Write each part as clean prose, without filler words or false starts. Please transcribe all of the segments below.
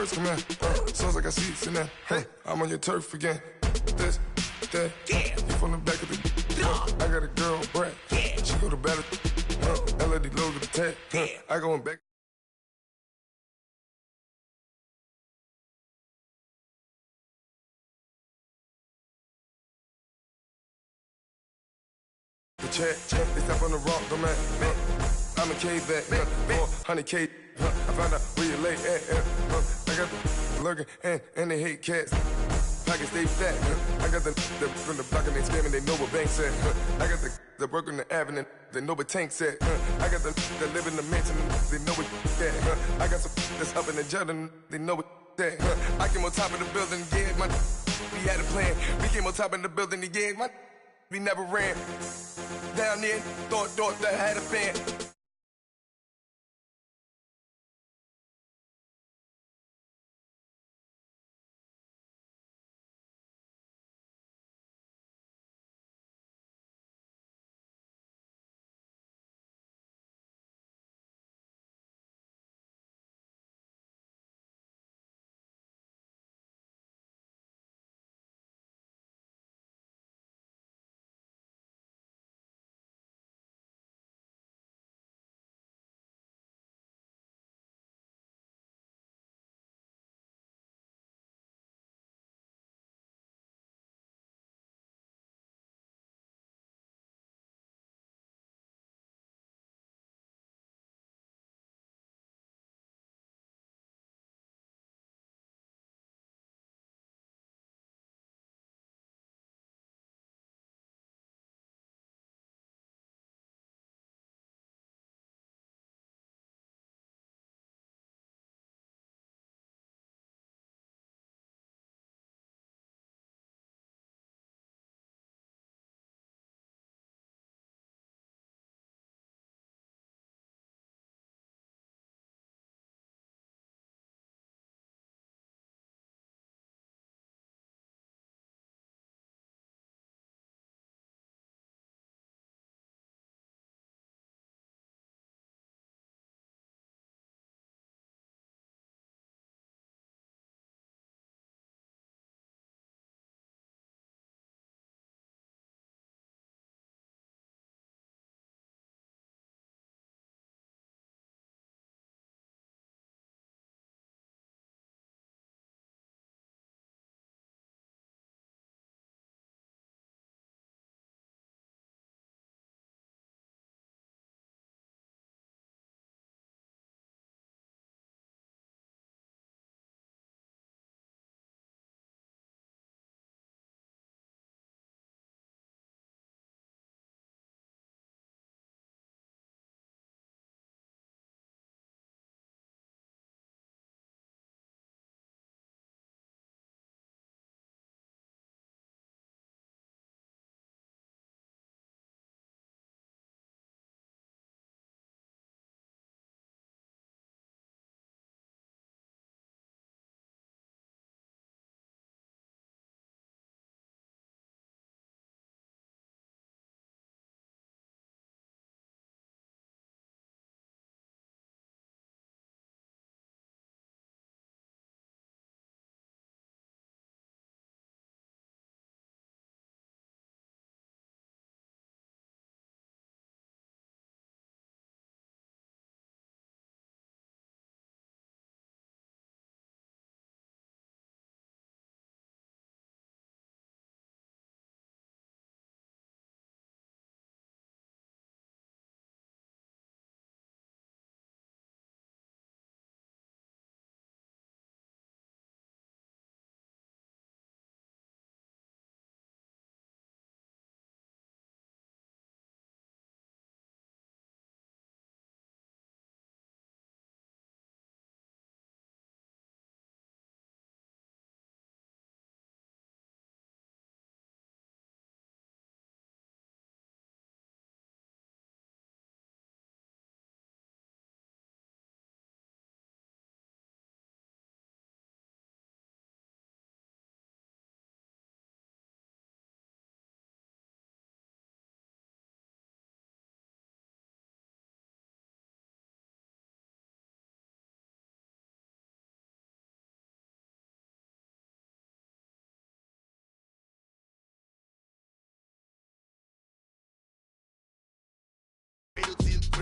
birds come in. Sounds like I see it in there. I'm on your turf again. This, that, you from the back of the. I got a girl, Brad. She go to battle. LAD logo the tag. I going back. The chat, they step on the rock, go man. I'm a cave back, 400K. I found out where you lay at. I got the lurking and they hate cats. Pockets stay fat. I got the from the block and they scamming, they know what banks at. I got the work on the avenue, they know what tanks at. I got the that live in the mansion, they know what that. I got some that's up in the jungle, they know what that. I came on top of the building, yeah, we had a plan. We came on top of the building, yeah, we never ran. Down there, thought that had a fan.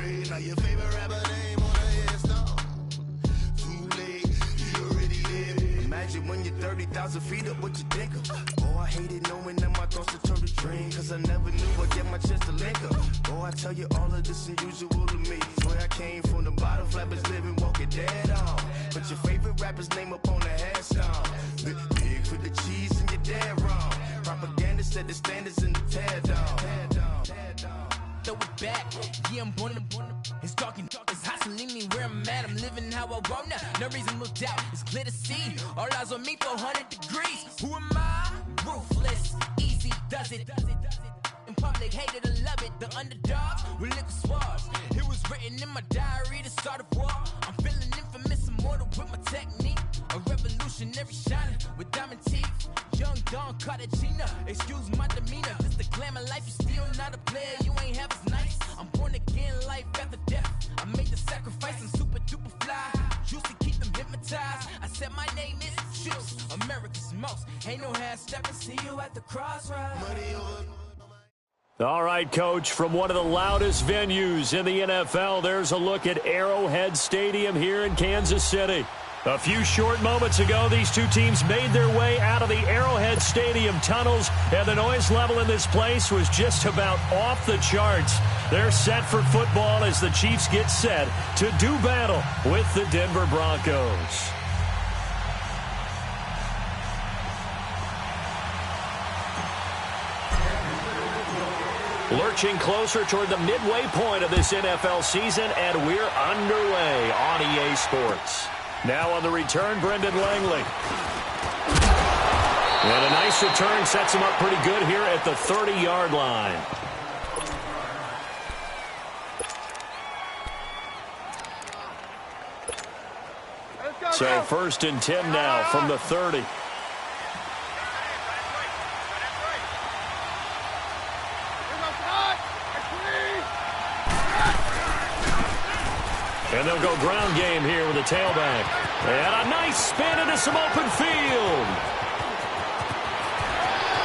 grade. Now your favorite rapper name on a headstone. Too late, you already there. Imagine when you're 30,000 feet up, what you think of? Oh, I hated knowing that my thoughts would turn to dream, cause I never knew I'd get my chance to link up. Oh, I tell you all of this unusual to me. Swear I came from the bottom, flappers living, walking dead on. Put your favorite rapper's name up on the headstone. Big for the cheese and you're dead wrong. Propaganda set the standards in the tear down. Throw it back, yeah, I'm born to. It's dark, it's hot, so leave me where I'm at. I'm living how I want now. No reasonable doubt, it's clear to see. All eyes on me, 400 degrees. Who am I? Ruthless, easy, does it. In public, hated or love it. The underdogs with liquor swabs. It was written in my diary to start a war. I'm feeling infamous, immortal with my technique. A revolutionary shining with diamond teeth. Young Don Cartagena, excuse my demeanor. This the glamour life, you still not a player. You ain't half as nice. I'm born again, life after death. I made the sacrifice, I'm super duper fly. Juicy, keep them hypnotized. I said my name is Juice, America's most. Ain't no half stepping, see you at the crossroads. Money over. All right, Coach, from one of the loudest venues in the NFL, there's a look at Arrowhead Stadium here in Kansas City. A few short moments ago, these two teams made their way out of the Arrowhead Stadium tunnels, and the noise level in this place was just about off the charts. They're set for football as the Chiefs get set to do battle with the Denver Broncos. Lurching closer toward the midway point of this NFL season, and we're underway on EA Sports. Now on the return, Brendan Langley. And a nice return sets him up pretty good here at the 30-yard line. So 1st and 10 now from the 30. And they'll go ground game here with a tailback. And a nice spin into some open field.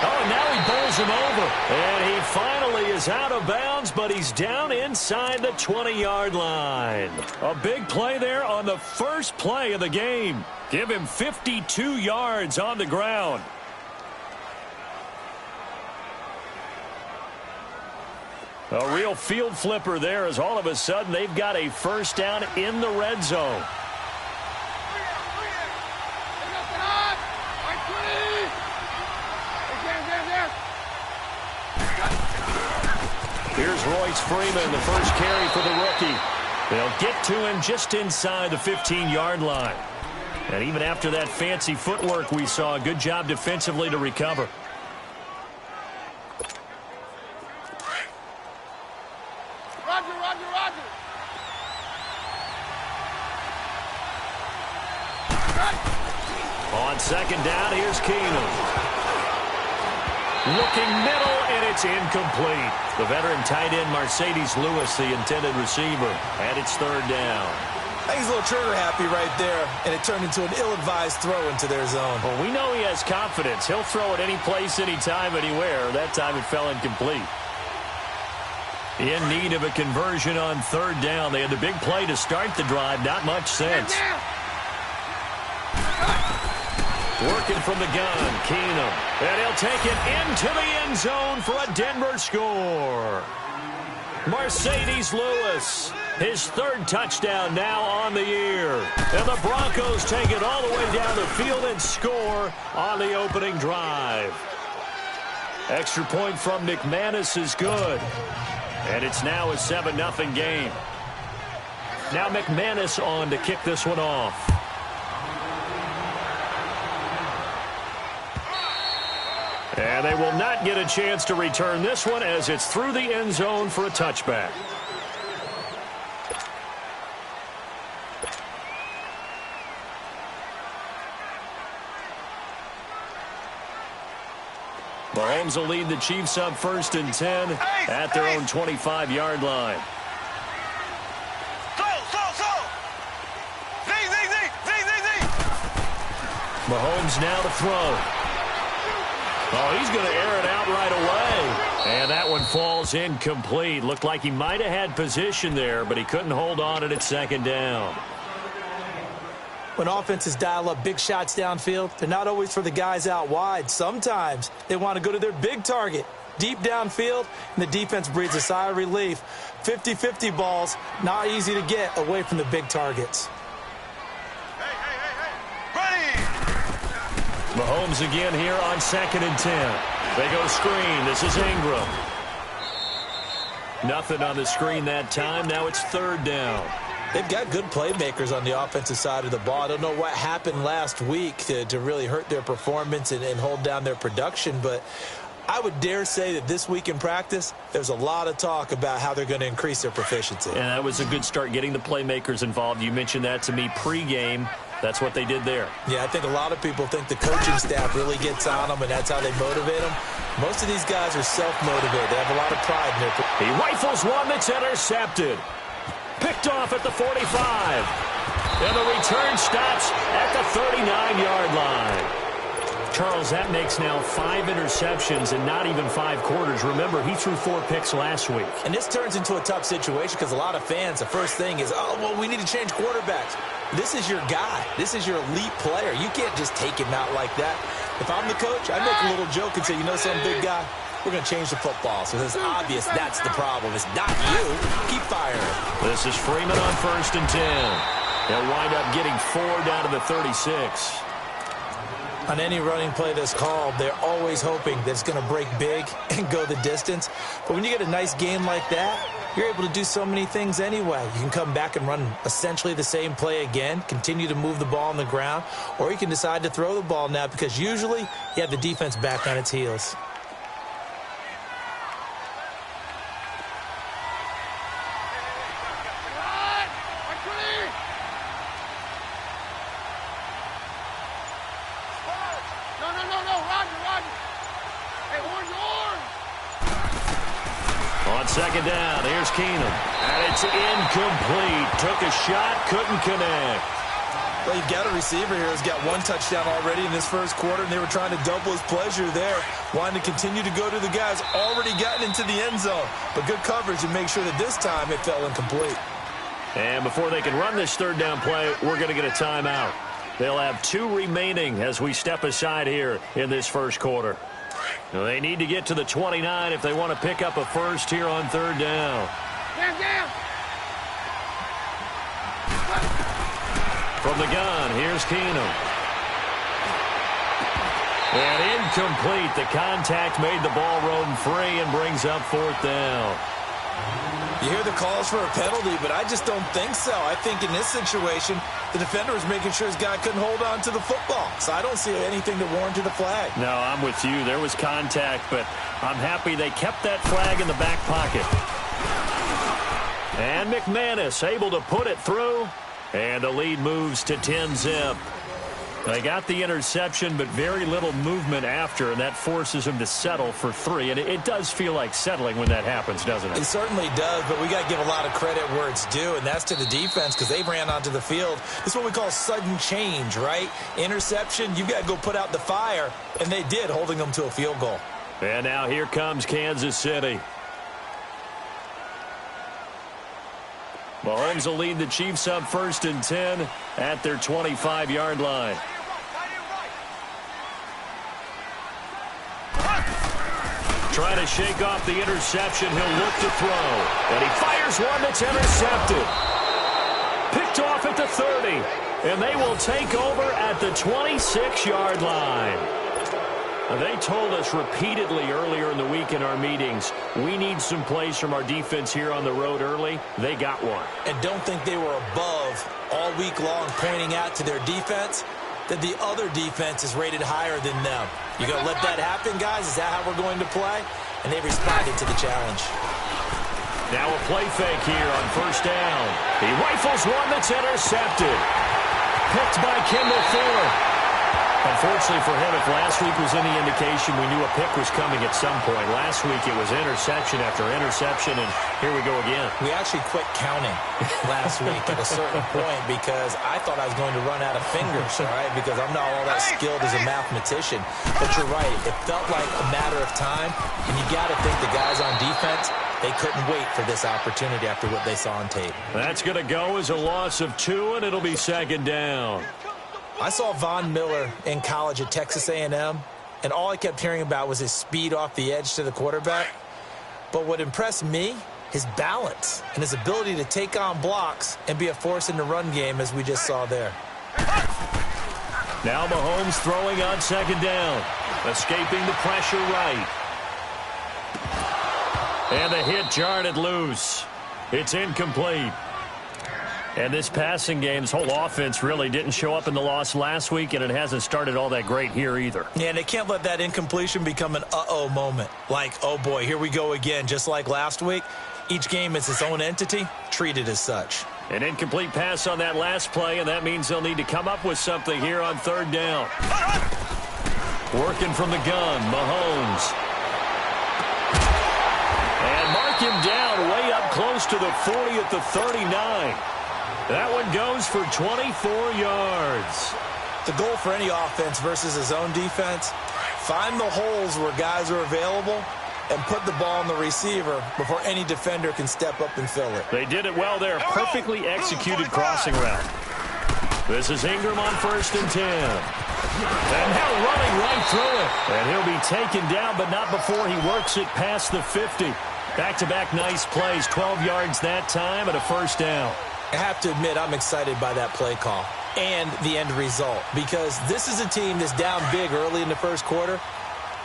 Oh, and now he bowls him over. And he finally is out of bounds, but he's down inside the 20-yard line. A big play there on the first play of the game. Give him 52 yards on the ground. A real field flipper there as all of a sudden they've got a first down in the red zone. Here's Royce Freeman, the first carry for the rookie. They'll get to him just inside the 15-yard line. And even after that fancy footwork we saw, a good job defensively to recover. On second down, here's Keenum. Looking middle, and it's incomplete. The veteran tight end, Mercedes Lewis, the intended receiver, and it's 3rd down. I think he's a little trigger happy right there, and it turned into an ill-advised throw into their zone. Well, we know he has confidence. He'll throw it any place, anytime, anywhere. That time it fell incomplete. In need of a conversion on 3rd down. They had the big play to start the drive. Not much sense. Working from the gun, Keenum. And he'll take it into the end zone for a Denver score. Mercedes Lewis, his 3rd touchdown now on the year. And the Broncos take it all the way down the field and score on the opening drive. Extra point from McManus is good. And it's now a 7-0 game. Now McManus on to kick this one off. And they will not get a chance to return this one as it's through the end zone for a touchback. Mahomes will lead the Chiefs up 1st and 10 at their own 25-yard line. Mahomes now to throw. Oh, he's going to air it out right away. And that one falls incomplete. Looked like he might have had position there, but he couldn't hold on at second down. When offenses dial up big shots downfield, they're not always for the guys out wide. Sometimes they want to go to their big target, deep downfield, and the defense breathes a sigh of relief. 50-50 balls, not easy to get away from the big targets. Mahomes again here on 2nd and 10. They go screen. This is Ingram. Nothing on the screen that time. Now it's 3rd down. They've got good playmakers on the offensive side of the ball. I don't know what happened last week to really hurt their performance and hold down their production, but I would dare say that this week in practice, there's a lot of talk about how they're going to increase their proficiency. And that was a good start, getting the playmakers involved. You mentioned that to me pregame. That's what they did there. Yeah, I think a lot of people think the coaching staff really gets on them, and that's how they motivate them. Most of these guys are self-motivated. They have a lot of pride in their... He rifles one that's intercepted. Picked off at the 45. And the return stops at the 39-yard line. Charles, that makes now 5 interceptions in not even 5 quarters. Remember, he threw 4 picks last week. And this turns into a tough situation because a lot of fans, the first thing is, oh, well, we need to change quarterbacks. This is your guy. This is your elite player. You can't just take him out like that. If I'm the coach, I make a little joke and say, you know something, big guy? We're going to change the football. So it's obvious that's the problem. It's not you. Keep firing. This is Freeman on 1st and 10. They'll wind up getting 4 down to the 36. On any running play that's called, they're always hoping that it's going to break big and go the distance. But when you get a nice game like that, you're able to do so many things anyway. You can come back and run essentially the same play again, continue to move the ball on the ground, or you can decide to throw the ball now because usually you have the defense back on its heels. On 2nd down, here's Keenum. And it's incomplete. Took a shot, couldn't connect. Well, you've got a receiver here who's got 1 touchdown already in this first quarter, and they were trying to double his pleasure there, wanting to continue to go to the guys already gotten into the end zone. But good coverage and make sure that this time it fell incomplete. And before they can run this 3rd down play, we're going to get a timeout. They'll have 2 remaining as we step aside here in this first quarter. Now they need to get to the 29 if they want to pick up a first here on 3rd down. From the gun, here's Keenum. And incomplete. The contact made the ball roam free and brings up 4th down. You hear the calls for a penalty, but I just don't think so. I think in this situation, the defender was making sure his guy couldn't hold on to the football. So I don't see anything that warranted a flag. No, I'm with you. There was contact, but I'm happy they kept that flag in the back pocket. And McManus able to put it through, and the lead moves to 10-zip. They got the interception, but very little movement after, and that forces him to settle for 3. And it does feel like settling when that happens, doesn't it? It certainly does, but we got to give a lot of credit where it's due, and that's to the defense because they ran onto the field. This is what we call sudden change, right? Interception, you've got to go put out the fire, and they did, holding them to a field goal. And now here comes Kansas City. Mahomes will lead the Chiefs up 1st and 10 at their 25-yard line. Trying to shake off the interception. He'll look to throw. And he fires one that's intercepted. Picked off at the 30. And they will take over at the 26-yard line. They told us repeatedly earlier in the week in our meetings, we need some plays from our defense here on the road early. They got one. And don't think they were above all week long pointing out to their defense that the other defense is rated higher than them. You going to let that happen, guys? Is that how we're going to play? And they responded to the challenge. Now a play fake here on 1st down. He rifles one that's intercepted. Picked by Kendall Fuller. Unfortunately for him, if last week was any indication, we knew a pick was coming at some point. Last week it was interception after interception, and here we go again. We actually quit counting last week at a certain point because I thought I was going to run out of fingers, all right, because I'm not all that skilled as a mathematician. But you're right. It felt like a matter of time, and you got to think the guys on defense, they couldn't wait for this opportunity after what they saw on tape. That's going to go as a loss of 2, and it'll be second down. I saw Von Miller in college at Texas A&M, and all I kept hearing about was his speed off the edge to the quarterback. But what impressed me, his balance and his ability to take on blocks and be a force in the run game, as we just saw there. Now Mahomes throwing on second down, escaping the pressure right. And the hit jarred it loose. It's incomplete. And this passing game, this whole offense really didn't show up in the loss last week, and it hasn't started all that great here either. Yeah, and they can't let that incompletion become an uh-oh moment. Like, oh boy, here we go again, just like last week. Each game is its own entity, treated as such. An incomplete pass on that last play, and that means they'll need to come up with something here on third down. Working from the gun, Mahomes. And mark him down way up close to the 40 at the 39. That one goes for 24 yards. The goal for any offense versus his own defense, find the holes where guys are available and put the ball on the receiver before any defender can step up and fill it. They did it well there. Perfectly executed crossing route. This is Ingram on 1st and 10. And now running right through it. And he'll be taken down, but not before he works it past the 50. Back-to-back nice plays. 12 yards that time and a first down. I have to admit, I'm excited by that play call and the end result, because this is a team that's down big early in the first quarter,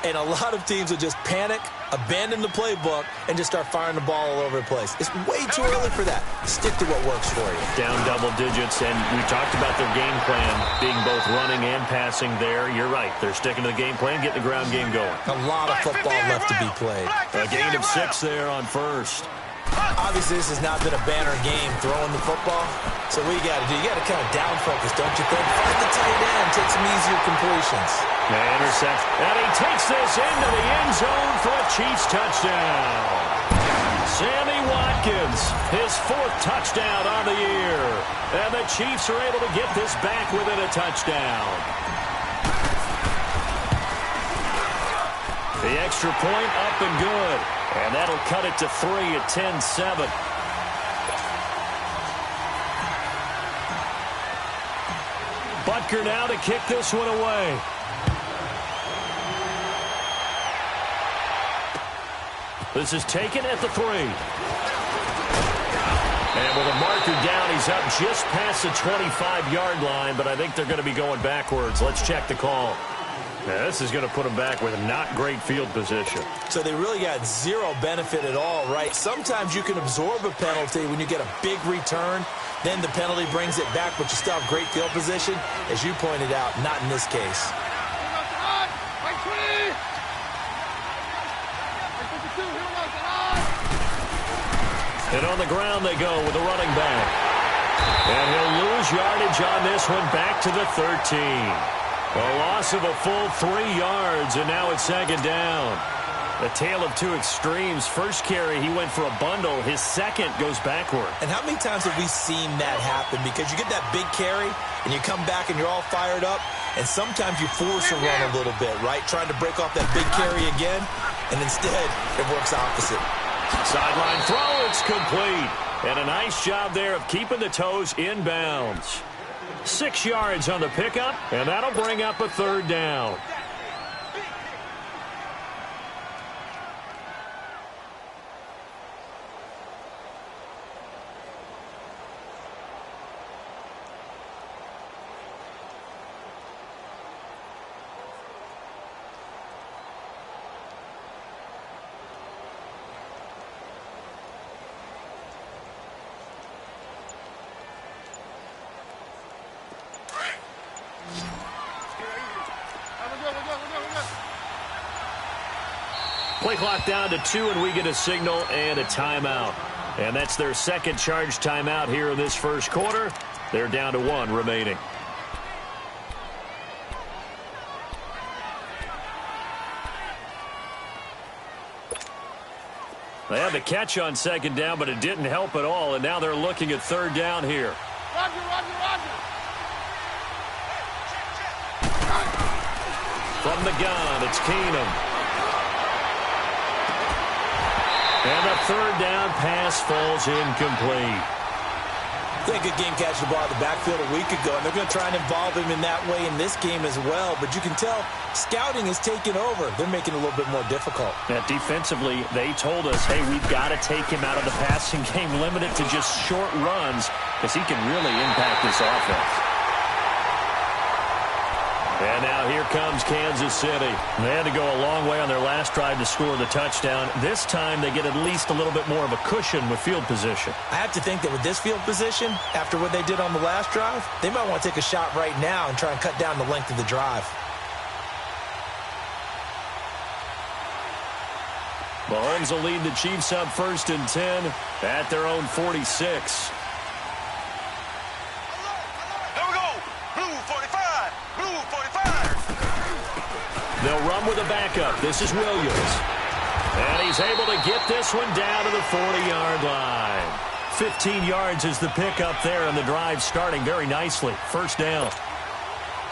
and a lot of teams will just panic, abandon the playbook, and just start firing the ball all over the place. It's way too early for that. Stick to what works for you. Down double digits, and we talked about their game plan being both running and passing there. You're right. They're sticking to the game plan, getting the ground game going. A lot of football left to be played. A gain of 6 there on first. Obviously, this has not been a banner game throwing the football. So what you got to do, you got to kind of down focus, don't you think? Find the tight end, take some easier completions. Interception. And he takes this into the end zone for a Chiefs touchdown. Sammy Watkins, his 4th touchdown on the year. And the Chiefs are able to get this back within a touchdown. The extra point up and good. And that'll cut it to 3 at 10-7. Butker now to kick this one away. This is taken at the 3. And with a marker down, he's up just past the 25-yard line, but I think they're going to be going backwards. Let's check the call. Now, this is going to put them back with not great field position. So they really got zero benefit at all, right? Sometimes you can absorb a penalty when you get a big return. Then the penalty brings it back, but you still have great field position. As you pointed out, not in this case. And on the ground they go with a running back. And he'll lose yardage on this one back to the 13. A loss of a full 3 yards, and now it's second down. A tale of 2 extremes. First carry, he went for a bundle. His second goes backward. And how many times have we seen that happen? Because you get that big carry, and you come back and you're all fired up, and sometimes you force a run a little bit, right? Trying to break off that big carry again, and instead it works opposite. Sideline throw, it's complete. And a nice job there of keeping the toes in bounds. 6 yards on the pickup, and that'll bring up a third down. Play clock down to 2, and we get a signal and a timeout. And that's their second charge timeout here in this first quarter. They're down to 1 remaining. They had the catch on second down, but it didn't help at all, and now they're looking at third down here. Roger. From the gun, it's Keenum. And the third down pass falls incomplete. He had a good game catching the ball in the backfield a week ago, and they're going to try and involve him in that way in this game as well. But you can tell scouting is taking over. They're making it a little bit more difficult. Defensively, they told us, hey, we've got to take him out of the passing game, limit it to just short runs, because he can really impact this offense. And now here comes Kansas City. They had to go a long way on their last drive to score the touchdown. This time they get at least a little bit more of a cushion with field position. I have to think that with this field position, after what they did on the last drive, they might want to take a shot right now and try and cut down the length of the drive. Mahomes will lead the Chiefs up 1st and 10 at their own 46. They'll run with a backup. This is Williams. And he's able to get this one down to the 40-yard line. 15 yards is the pickup there, and the drive starting very nicely. First down.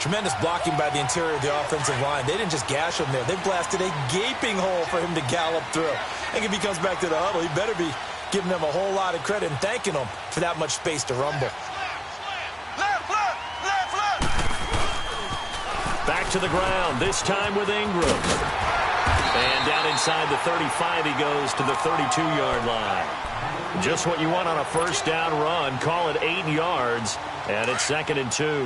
Tremendous blocking by the interior of the offensive line. They didn't just gash him there. They blasted a gaping hole for him to gallop through. I think if he comes back to the huddle, he better be giving them a whole lot of credit and thanking them for that much space to rumble. Back to the ground, this time with Ingram. And down inside the 35, he goes to the 32-yard line. Just what you want on a first down run. Call it 8 yards, and it's 2nd and 2. Here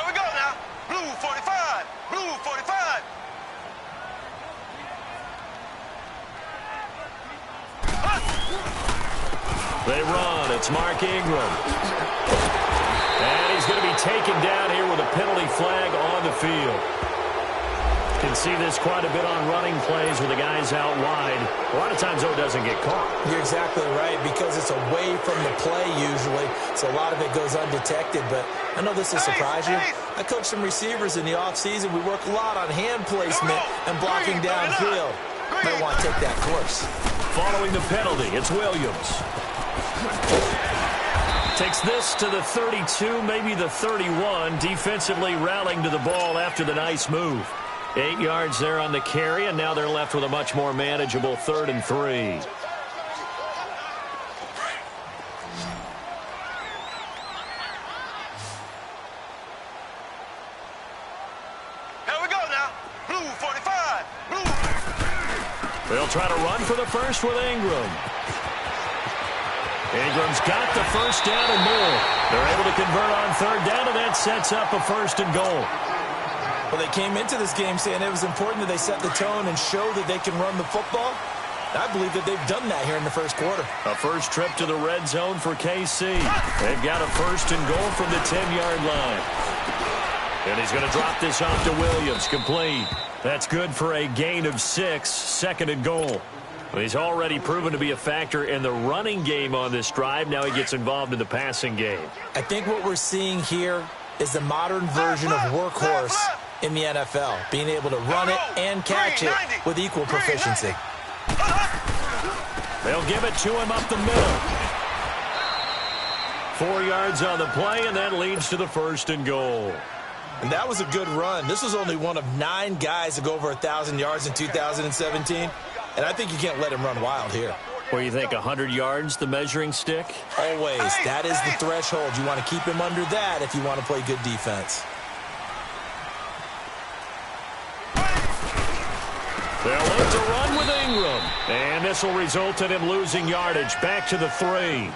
we go now. Blue 45. Blue 45. They run. It's Mark Ingram. And he's going to be taken down here with a penalty flag on the field. You can see this quite a bit on running plays with the guys out wide. A lot of times, though, it doesn't get caught. You're exactly right, because it's away from the play usually, so a lot of it goes undetected. But I know this will surprise you. I coach some receivers in the offseason. We work a lot on hand placement and blocking downfield. Might want to take that course. Following the penalty, it's Williams. Takes this to the 32, maybe the 31, defensively rallying to the ball after the nice move. 8 yards there on the carry, and now they're left with a much more manageable 3rd and 3. Here we go now. Blue 45. Blue. They'll try to run for the first with Ingram. Ingram's got the first down and more. They're able to convert on 3rd down, and that sets up a 1st and goal. Well, they came into this game saying it was important that they set the tone and show that they can run the football. I believe that they've done that here in the first quarter. A first trip to the red zone for KC. They've got a 1st and goal from the 10-yard line. And he's going to drop this off to Williams. Complete. That's good for a gain of 6. 2nd and goal. Well, he's already proven to be a factor in the running game on this drive. Now he gets involved in the passing game. I think what we're seeing here is the modern version of workhorse in the NFL, being able to run it and catch it with equal proficiency. They'll give it to him up the middle. 4 yards on the play, and that leads to the 1st and goal. And that was a good run. This was only one of 9 guys to go over 1,000 yards in 2017. And I think you can't let him run wild here. Where you think 100 yards, the measuring stick? Always. That is the threshold. You want to keep him under that if you want to play good defense. They'll look to run with Ingram. And this will result in him losing yardage. Back to the 3.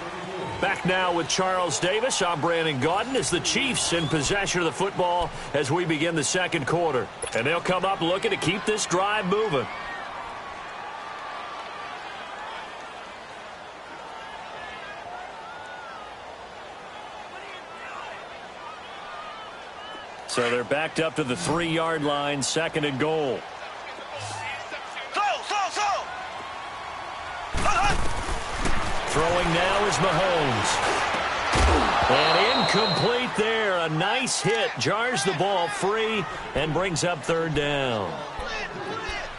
Back now with Charles Davis. I'm Brandon Gaudin as the Chiefs in possession of the football as we begin the 2nd quarter. And they'll come up looking to keep this drive moving. So they're backed up to the 3-yard line, 2nd and goal. Throwing now is Mahomes. And incomplete there. a nice hit, jars the ball free, and brings up third down.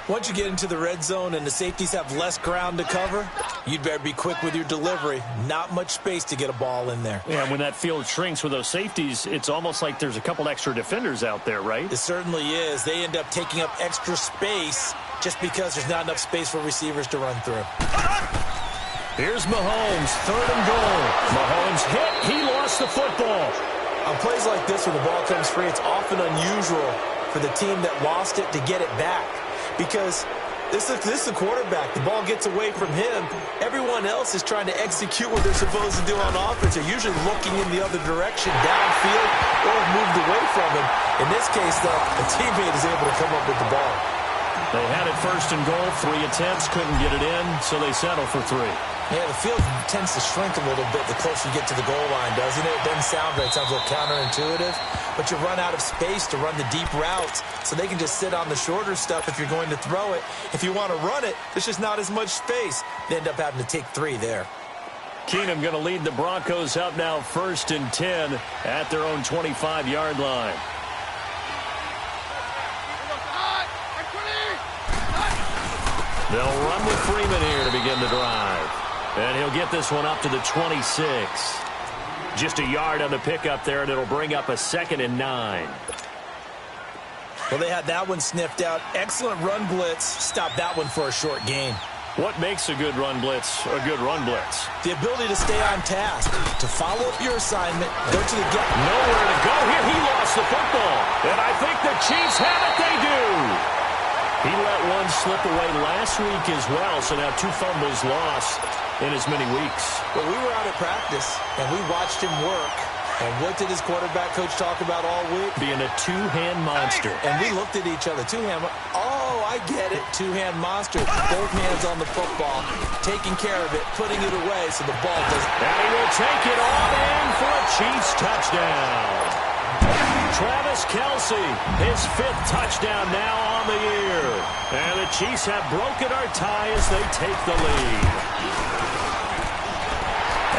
Once you get into the red zone and the safeties have less ground to cover, you'd better be quick with your delivery. Not much space to get a ball in there. Yeah, when that field shrinks with those safeties, it's almost like there's a couple extra defenders out there, right? It certainly is. They end up taking up extra space just because there's not enough space for receivers to run through. Here's Mahomes, third and goal. Mahomes hit. He lost the football. On plays like this, when the ball comes free, it's often unusual for the team that lost it to get it back. Because this is the quarterback. The ball gets away from him. Everyone else is trying to execute what they're supposed to do on offense. They're usually looking in the other direction, downfield, or have moved away from him. In this case, though, a teammate is able to come up with the ball. They had it first and goal, 3 attempts, couldn't get it in, so they settle for 3. Yeah, the field tends to shrink a little bit the closer you get to the goal line, doesn't it? It doesn't sound right. It sounds a little counterintuitive. But you run out of space to run the deep routes, so they can just sit on the shorter stuff if you're going to throw it. If you want to run it, there's just not as much space. They end up having to take 3 there. Keenum going to lead the Broncos up now 1st and 10 at their own 25-yard line. They'll run with Freeman here to begin the drive. And he'll get this one up to the 26. Just a yard on the pickup there, and it'll bring up a 2nd and 9. Well, they had that one sniffed out. Excellent run blitz. Stopped that one for a short gain. What makes a good run blitz a good run blitz? The ability to stay on task, to follow up your assignment, go to the gap. Nowhere to go here. He lost the football. And I think the Chiefs have it. They do. He let one slip away last week as well, so now 2 fumbles lost in as many weeks. Well, we were out at practice, and we watched him work. And what did his quarterback coach talk about all week? Being a 2-hand monster. And we looked at each other. 2-hand. Oh, I get it. 2-hand monster. Both hands on the football, taking care of it, putting it away so the ball doesn't. And he will take it all in for a Chiefs touchdown. Travis Kelce, his 5th touchdown now on the year. And the Chiefs have broken our tie as they take the lead.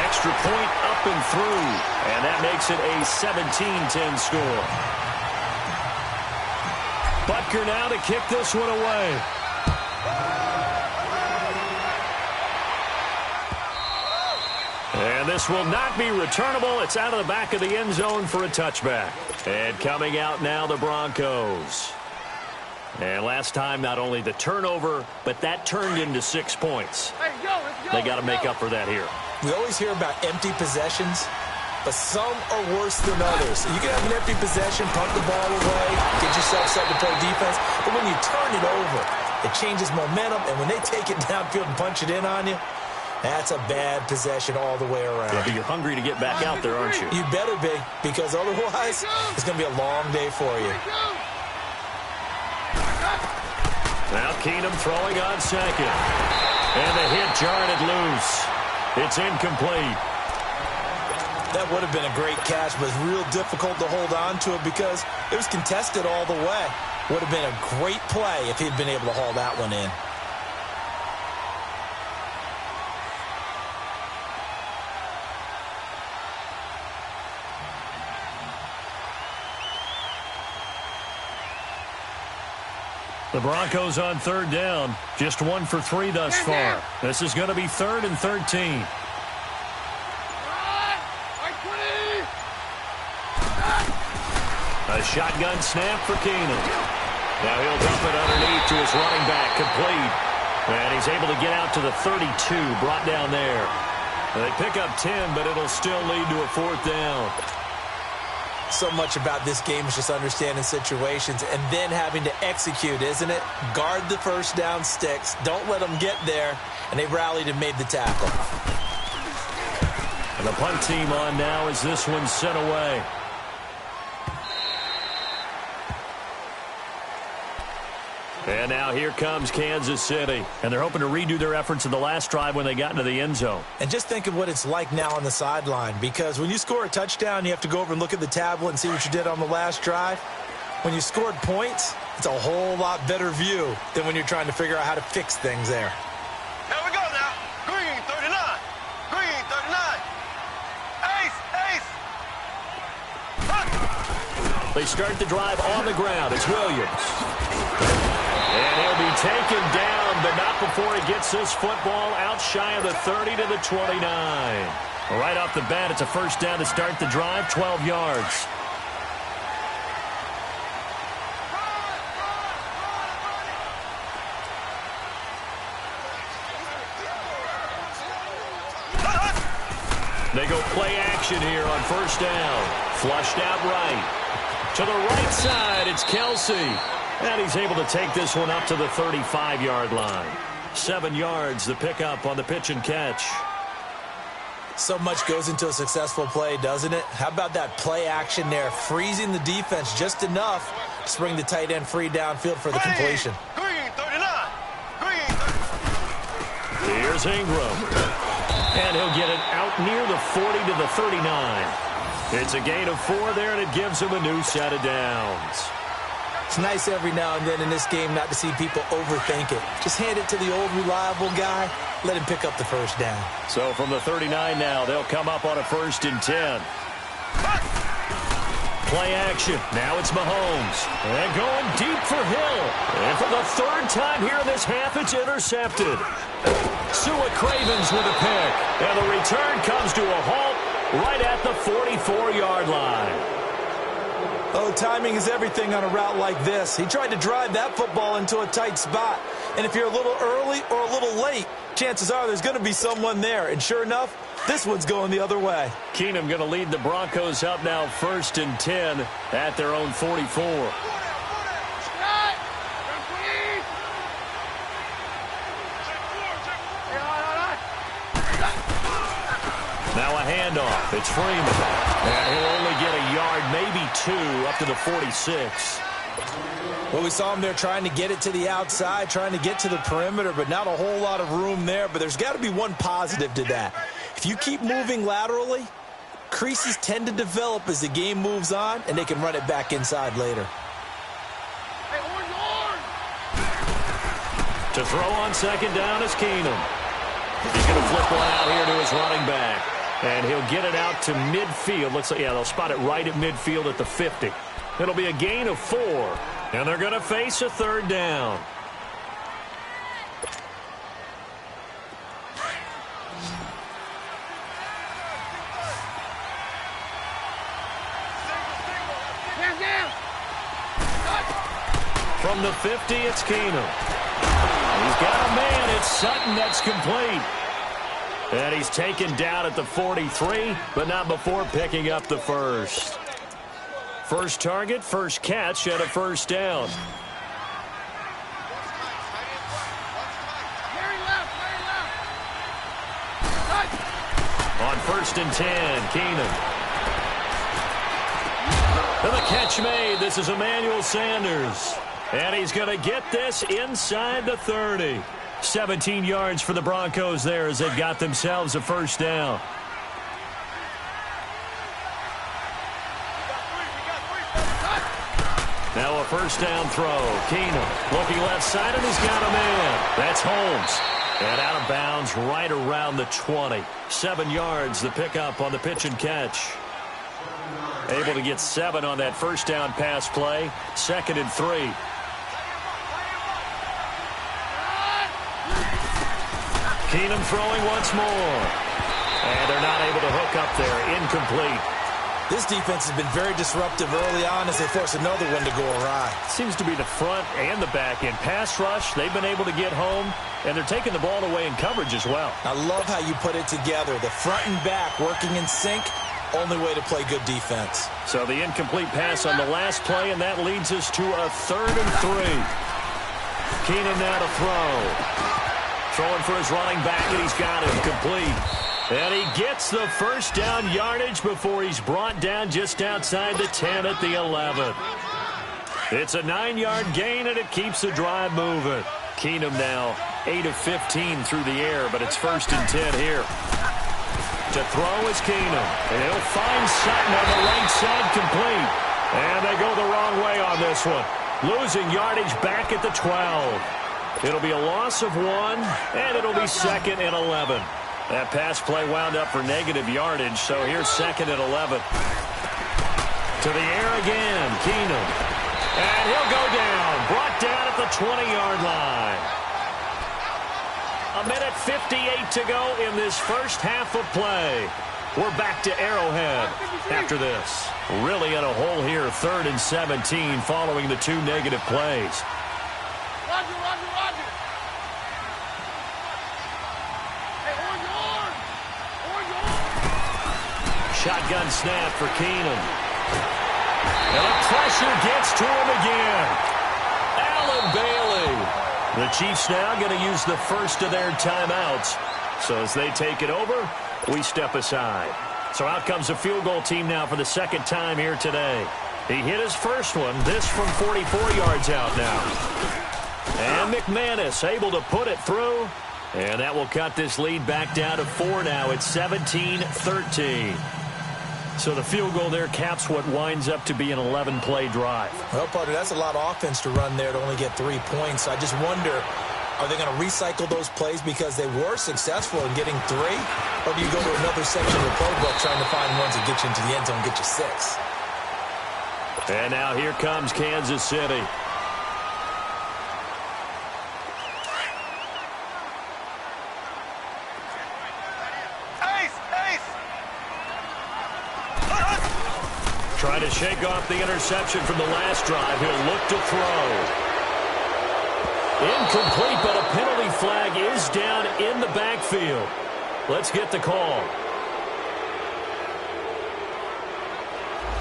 Extra point up and through, and that makes it a 17-10 score. Butker now to kick this one away. And this will not be returnable. It's out of the back of the end zone for a touchback. And coming out now, the Broncos. And last time, not only the turnover, but that turned into 6 points. They got to make up for that here. We always hear about empty possessions, but some are worse than others. You can have an empty possession, punt the ball away, get yourself set to play defense, but when you turn it over, it changes momentum, and when they take it downfield and punch it in on you, that's a bad possession all the way around. Yeah, but you're hungry to get back out there, aren't you? You better be, because otherwise, it's going to be a long day for you. Now Keenum throwing on 2nd. And the hit jarred it loose. It's incomplete. That would have been a great catch, but it's real difficult to hold on to it because it was contested all the way. Would have been a great play if he'd been able to haul that one in. The Broncos on 3rd down. Just 1 for 3 thus far. This is going to be 3rd and 13. A shotgun snap for Keenum. Now he'll dump it underneath to his running back, complete. And he's able to get out to the 32, brought down there. They pick up 10, but it'll still lead to a 4th down. So much about this game is just understanding situations and then having to execute, isn't it? Guard the first down sticks. Don't let them get there. And they rallied and made the tackle. And the punt team on now as this one's sent away. And now here comes Kansas City. And they're hoping to redo their efforts in the last drive when they got into the end zone. And just think of what it's like now on the sideline. Because when you score a touchdown, you have to go over and look at the tablet and see what you did on the last drive. When you scored points, it's a whole lot better view than when you're trying to figure out how to fix things there. Here we go now. Green 39. Green 39. Ace, ace. They start the drive on the ground. It's Williams. And he'll be taken down, but not before he gets this football out shy of the 30 to the 29. Right off the bat, it's a first down to start the drive, 12 yards. They go play action here on first down. Flushed out right. To the right side, it's Kelsey. And he's able to take this one up to the 35-yard line. 7 yards, the pickup on the pitch and catch. So much goes into a successful play, doesn't it? How about that play action there, freezing the defense just enough to bring the tight end free downfield for the completion. Green, 39. Green, 39. Here's Ingram. And he'll get it out near the 40 to the 39. It's a gain of 4 there, and it gives him a new set of downs. It's nice every now and then in this game not to see people overthink it. Just hand it to the old reliable guy, let him pick up the first down. So from the 39 now, they'll come up on a 1st and 10. Play action. Now it's Mahomes. And going deep for Hill. And for the 3rd time here in this half, it's intercepted. Sua Cravens with a pick. And the return comes to a halt right at the 44-yard line. Oh, timing is everything on a route like this. He tried to drive that football into a tight spot. And if you're a little early or a little late, chances are there's going to be someone there. And sure enough, this one's going the other way. Keenum going to lead the Broncos up now 1st and 10 at their own 44. Now a handoff. It's Freeman. And he'll only get a yard, maybe 2, up to the 46. Well, we saw him there trying to get it to the outside, trying to get to the perimeter, but not a whole lot of room there. But there's got to be one positive to that. If you keep moving laterally, creases tend to develop as the game moves on, and they can run it back inside later. To throw on 2nd down is Keenum. He's going to flip one out here to his running back. And he'll get it out to midfield. Looks like, yeah, they'll spot it right at midfield at the 50. It'll be a gain of 4. And they're going to face a 3rd down. From the 50, it's Keenum. He's got a man. It's Sutton that's complete. And he's taken down at the 43, but not before picking up the first. First target, first catch, and a first down. On 1st and 10, Keenum. And the catch made. This is Emmanuel Sanders. And he's going to get this inside the 30. 17 yards for the Broncos there as they've got themselves a first down. Now a first down throw. Keenum looking left side, and he's got a man. That's Holmes. And out of bounds right around the 20. 7 yards, the pickup on the pitch and catch. Able to get 7 on that first down pass play. 2nd and 3. Keenum throwing once more. And they're not able to hook up there. Incomplete. This defense has been very disruptive early on as they force another one to go awry. Seems to be the front and the back end. Pass rush, they've been able to get home, and they're taking the ball away in coverage as well. I love how you put it together. The front and back working in sync. Only way to play good defense. So the incomplete pass on the last play, and that leads us to a 3rd and 3. Keenum now to throw. Throwing for his running back, and he's got him complete. And he gets the first down yardage before he's brought down just outside the 10 at the 11. It's a 9-yard gain, and it keeps the drive moving. Keenum now 8 of 15 through the air, but it's 1st and 10 here. To throw is Keenum. And he'll find Sutton on the right side complete. And they go the wrong way on this one. Losing yardage back at the 12. It'll be a loss of 1, and it'll be 2nd and 11. That pass play wound up for negative yardage, so here's 2nd and 11. To To the air again, Keenum. And he'll go down, brought down at the 20-yard line. 1:58 to go in this first half of play. We're back to Arrowhead after this. Really in a hole here, 3rd and 17 following the 2 negative plays. Roger. Hey, on your arm. Shotgun snap for Keenum. And the pressure gets to him again. Allen Bailey. The Chiefs now going to use the first of their timeouts. So as they take it over, we step aside. So out comes the field goal team now for the second time here today. He hit his first one, this from 44 yards out now. And McManus able to put it through. And that will cut this lead back down to 4 now. It's 17-13. So the field goal there caps what winds up to be an 11-play drive. Well, partner, that's a lot of offense to run there to only get 3 points. I just wonder, are they going to recycle those plays because they were successful in getting 3? Or do you go to another section of the playbook trying to find ones that get you into the end zone and get you 6? And now here comes Kansas City. Trying to shake off the interception from the last drive. He'll look to throw. Incomplete, but a penalty flag is down in the backfield. Let's get the call.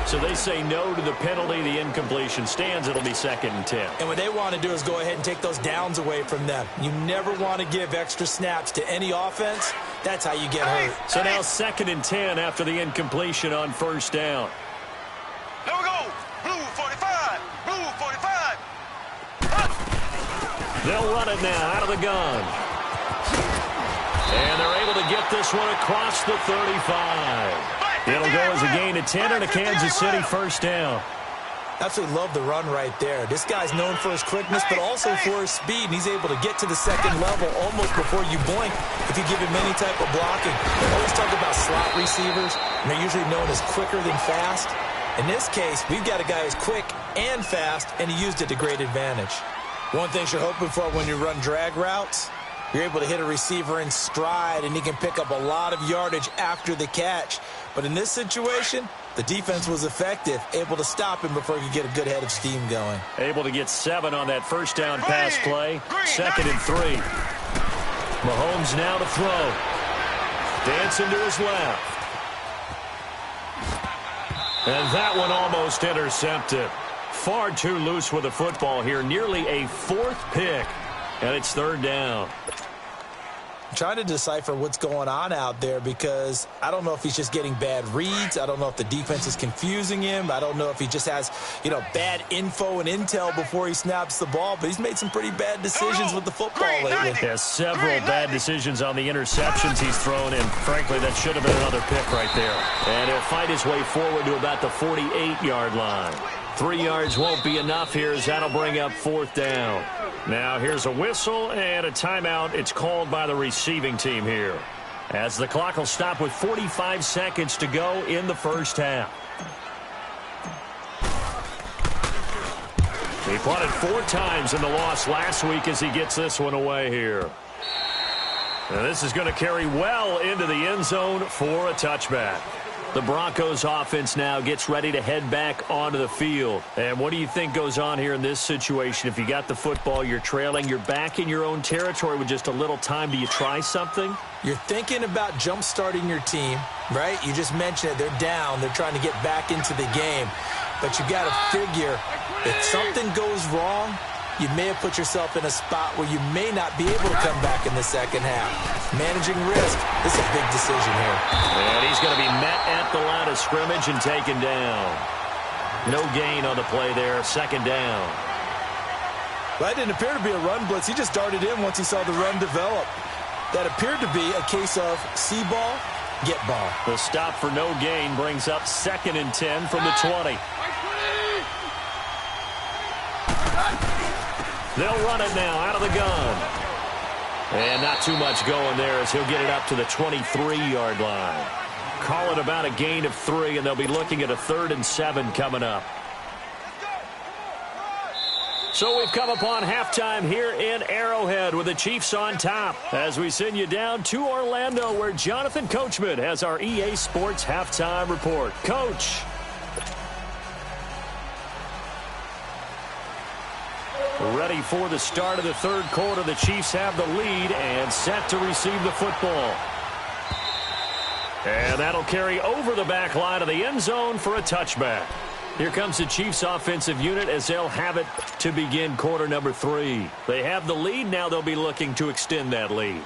So they say no to the penalty. The incompletion stands. It'll be 2nd and 10. And what they want to do is go ahead and take those downs away from them. You never want to give extra snaps to any offense. That's how you get hurt. So now 2nd and 10 after the incompletion on 1st down. There we go. Blue 45. Blue 45. They'll run it now out of the gun. And they're able to get this one across the 35. It'll go as a gain of 10 and a Kansas City 1st down. Absolutely love the run right there. This guy's known for his quickness, but also for his speed. And he's able to get to the 2nd level almost before you blink if you give him any type of blocking. I always talk about slot receivers, and they're usually known as quicker than fast. In this case, we've got a guy who's quick and fast, and he used it to great advantage. One thing you're hoping for when you run drag routes, you're able to hit a receiver in stride, and he can pick up a lot of yardage after the catch. But in this situation, the defense was effective, able to stop him before he could get a good head of steam going. Able to get 7 on that 1st down pass play. 2nd and 3. Mahomes now to throw. Dancing to his left. And that one almost intercepted. Far too loose with the football here. Nearly a 4th pick. And it's 3rd down. I'm trying to decipher what's going on out there because I don't know if he's just getting bad reads. I don't know if the defense is confusing him. I don't know if he just has, bad info and intel before he snaps the ball. But he's made some pretty bad decisions with the football lately. Has several bad decisions on the interceptions he's thrown, and frankly, that should have been another pick right there. And he'll fight his way forward to about the 48-yard line. 3 yards won't be enough here as that'll bring up 4th down. Now here's a whistle and a timeout. It's called by the receiving team here, as the clock will stop with 45 seconds to go in the 1st half. He punted 4 times in the loss last week as he gets this one away here. And this is going to carry well into the end zone for a touchback. The Broncos offense now gets ready to head back onto the field. And what do you think goes on here in this situation? If you got the football, you're trailing, you're back in your own territory with just a little time. Do you try something? You're thinking about jump-starting your team, right? You just mentioned it. They're down. They're trying to get back into the game. But you got to figure if something goes wrong, you may have put yourself in a spot where you may not be able to come back in the 2nd half. Managing risk is a big decision here. And he's going to be met at the line of scrimmage and taken down. No gain on the play there, 2nd down. Well, that didn't appear to be a run blitz. He just darted in once he saw the run develop. That appeared to be a case of see ball, get ball. The stop for no gain brings up 2nd and 10 from the 20. They'll run it now out of the gun. And not too much going there as he'll get it up to the 23-yard line. call it about a gain of 3, and they'll be looking at a 3rd and 7 coming up. So we've come upon halftime here in Arrowhead with the Chiefs on top as we send you down to Orlando where Jonathan Coachman has our EA Sports halftime report. Coach. Ready for the start of the 3rd quarter. The Chiefs have the lead and set to receive the football. And that'll carry over the back line of the end zone for a touchback. Here comes the Chiefs offensive unit as they'll have it to begin quarter number 3. They have the lead. Now they'll be looking to extend that lead.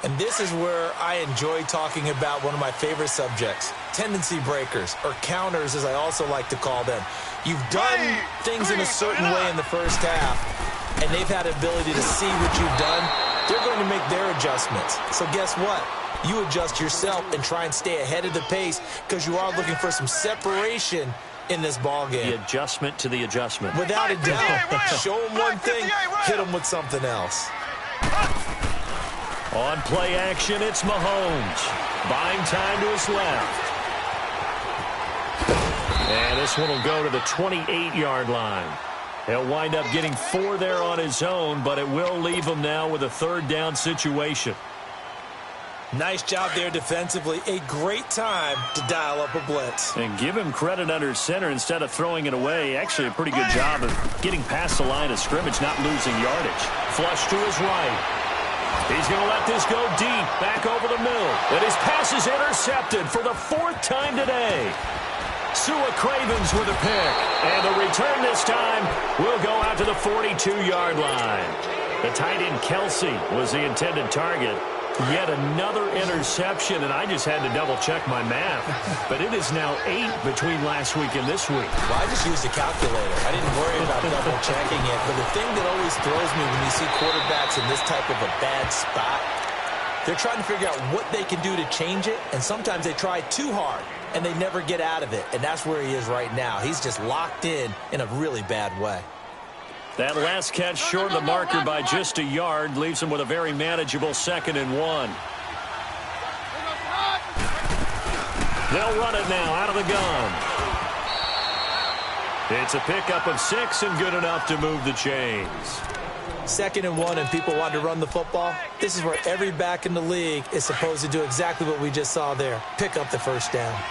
And this is where I enjoy talking about one of my favorite subjects, tendency breakers, or counters as I also like to call them. You've done things in a certain way in the first half, and they've had the ability to see what you've done. They're going to make their adjustments. So guess what? You adjust yourself and try and stay ahead of the pace because you are looking for some separation in this ball game. The adjustment to the adjustment. Without a doubt. Show them one thing, hit them with something else. On play action, it's Mahomes. Buying time to his left. And this one will go to the 28-yard line. He'll wind up getting 4 there on his own, but it will leave him now with a 3rd down situation. Nice job there defensively. A great time to dial up a blitz. And give him credit under center instead of throwing it away. Actually, a pretty good job of getting past the line of scrimmage, not losing yardage. Flush to his right. He's going to let this go deep, back over the middle. And his pass is intercepted for the 4th time today. Sua Cravens with a pick. And the return this time will go out to the 42-yard line. The tight end Kelsey was the intended target. Yet another interception, and I just had to double-check my math. But it is now 8 between last week and this week. Well, I just used a calculator. I didn't worry about double-checking it. But the thing that always throws me when you see quarterbacks in this type of a bad spot, they're trying to figure out what they can do to change it, and sometimes they try too hard, and they never get out of it. And that's where he is right now. He's just locked in a really bad way. That last catch short of the marker by just a yard leaves him with a very manageable 2nd and 1. They'll run it now out of the gun. It's a pickup of 6 and good enough to move the chains. 2nd and 1 and people want to run the football. This is where every back in the league is supposed to do exactly what we just saw there. Pick up the 1st down.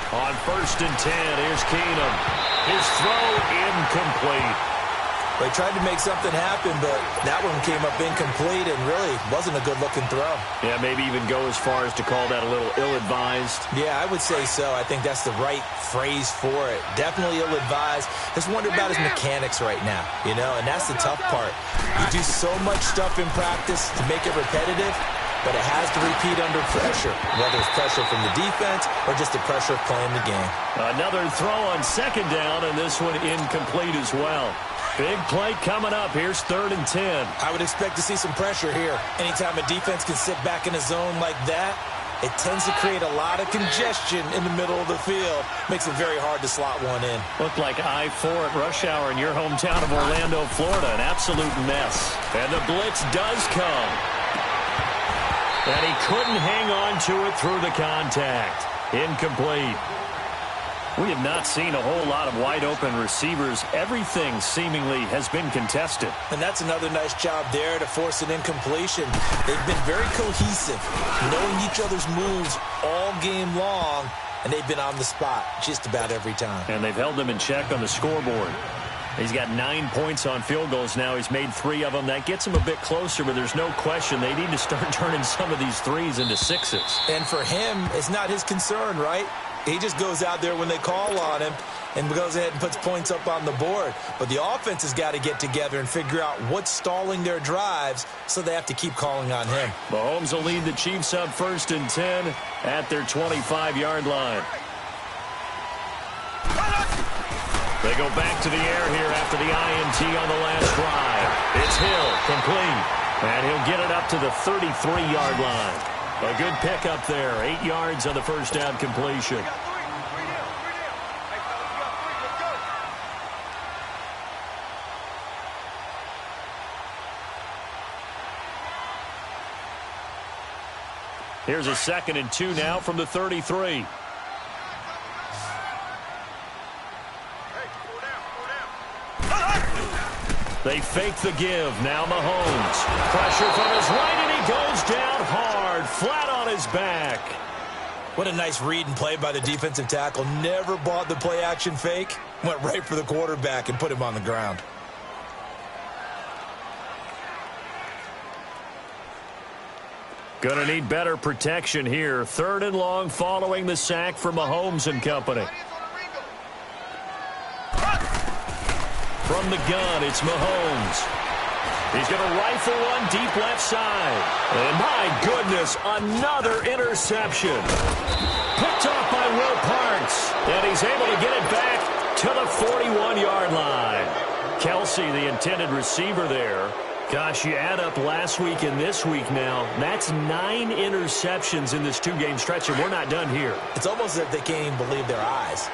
On 1st and 10, here's Keenum. His throw incomplete. They tried to make something happen, but that one came up incomplete and really wasn't a good-looking throw. Yeah, maybe even go as far as to call that a little ill-advised. Yeah, I would say so. I think that's the right phrase for it. Definitely ill-advised. Just wonder about his mechanics right now, and that's the tough part. You do so much stuff in practice to make it repetitive, but it has to repeat under pressure, whether it's pressure from the defense or just the pressure of playing the game. Another throw on 2nd down, and this one incomplete as well. Big play coming up. Here's 3rd and 10. I would expect to see some pressure here. Anytime a defense can sit back in a zone like that, it tends to create a lot of congestion in the middle of the field. Makes it very hard to slot one in. Looked like I-4 at rush hour in your hometown of Orlando, Florida. An absolute mess. And the blitz does come. And he couldn't hang on to it through the contact. Incomplete. We have not seen a whole lot of wide-open receivers. Everything seemingly has been contested. And that's another nice job there to force an incompletion. They've been very cohesive, knowing each other's moves all game long, and they've been on the spot just about every time. And they've held them in check on the scoreboard. He's got 9 points on field goals now. He's made 3 of them. That gets him a bit closer, but there's no question they need to start turning some of these 3s into 6s. And for him, it's not his concern, right? He just goes out there when they call on him and goes ahead and puts points up on the board. But the offense has got to get together and figure out what's stalling their drives, so they have to keep calling on him. Mahomes will lead the Chiefs up 1st and 10 at their 25-yard line. They go back to the air here after the INT on the last drive. It's Hill, complete. And he'll get it up to the 33-yard line. A good pickup there. 8 yards on the 1st down completion. Here's a 2nd and 2 now from the 33. They fake the give. Now Mahomes. Pressure from his right, and he goes down hard, flat on his back. What a nice read and play by the defensive tackle. Never bought the play-action fake. Went right for the quarterback and put him on the ground. Gonna need better protection here. 3rd and long following the sack from Mahomes and company. From the gun, it's Mahomes. He's going to rifle one deep left side. And my goodness, another interception. Picked off by Will Parks. And he's able to get it back to the 41-yard line. Kelsey, the intended receiver there. Gosh, you add up last week and this week now. That's 9 interceptions in this 2-game stretch, and we're not done here. It's almost as if they can't even believe their eyes.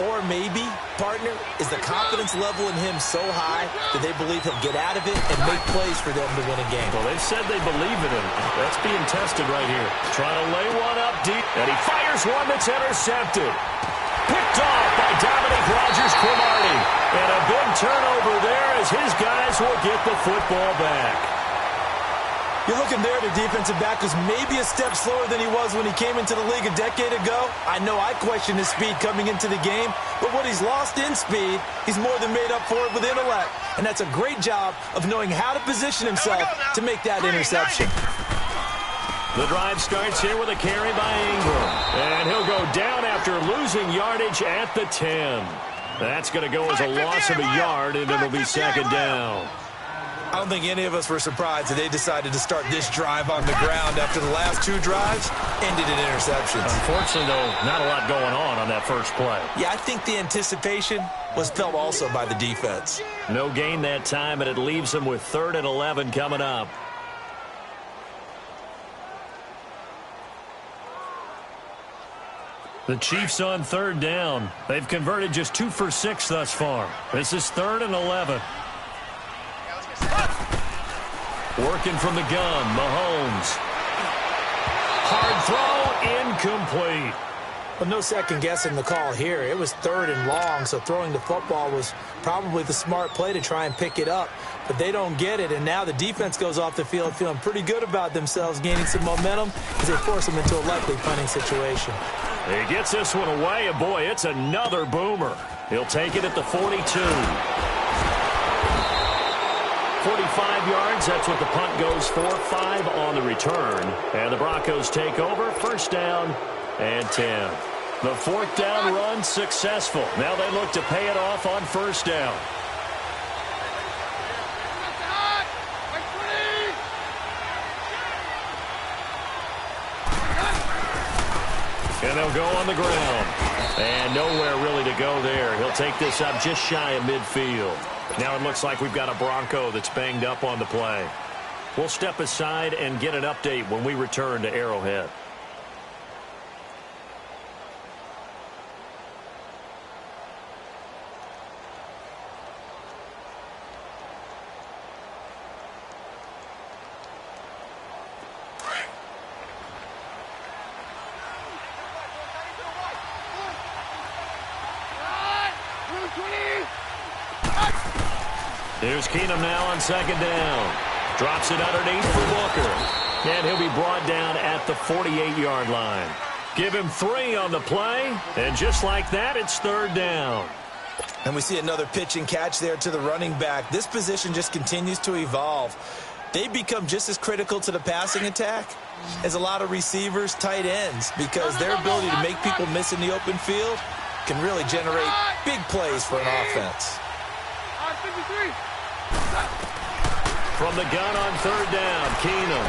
Or maybe, partner, is the confidence level in him so high that they believe he'll get out of it and make plays for them to win a game. Well, they've said they believe in him. That's being tested right here. Trying to lay one up deep, and he fires one that's intercepted. Picked off by Dominique Rodgers-Cromartie. And a big turnover there as his guys will get the football back. You're looking there, the defensive back was maybe a step slower than he was when he came into the league a decade ago. I know I questioned his speed coming into the game, but what he's lost in speed, he's more than made up for it with intellect. And that's a great job of knowing how to position himself to make that interception. The drive starts here with a carry by Ingram. And he'll go down after losing yardage at the 10. That's going to go as a loss of a yard, and it'll be 2nd down. I don't think any of us were surprised that they decided to start this drive on the ground after the last 2 drives ended in interceptions. Unfortunately, though, not a lot going on that first play. Yeah, I think the anticipation was felt also by the defense. No gain that time, and it leaves them with 3rd and 11 coming up. The Chiefs on 3rd down. They've converted just 2 for 6 thus far. This is 3rd and 11. Working from the gun, Mahomes. Hard throw, incomplete. Well, no second guessing the call here. It was 3rd and long, so throwing the football was probably the smart play to try and pick it up. But they don't get it, and now the defense goes off the field feeling pretty good about themselves, gaining some momentum as they force them into a likely punting situation. He gets this one away, and boy, it's another boomer. He'll take it at the 42. 45 yards, that's what the punt goes for. 5 on the return. And the Broncos take over. 1st down and 10. The 4th down run successful. Now they look to pay it off on 1st down. And they'll go on the ground. And nowhere really to go there. He'll take this up just shy of midfield. Now it looks like we've got a Bronco that's banged up on the play. We'll step aside and get an update when we return to Arrowhead. Here's Keenum now on 2nd down. Drops it underneath for Booker. And he'll be brought down at the 48-yard line. Give him 3 on the play. And just like that, it's 3rd down. And we see another pitch and catch there to the running back. This position just continues to evolve. They become just as critical to the passing attack as a lot of receivers, tight ends, because their ability to make people miss in the open field can really generate big plays for an offense. From the gun on 3rd down, Keenum.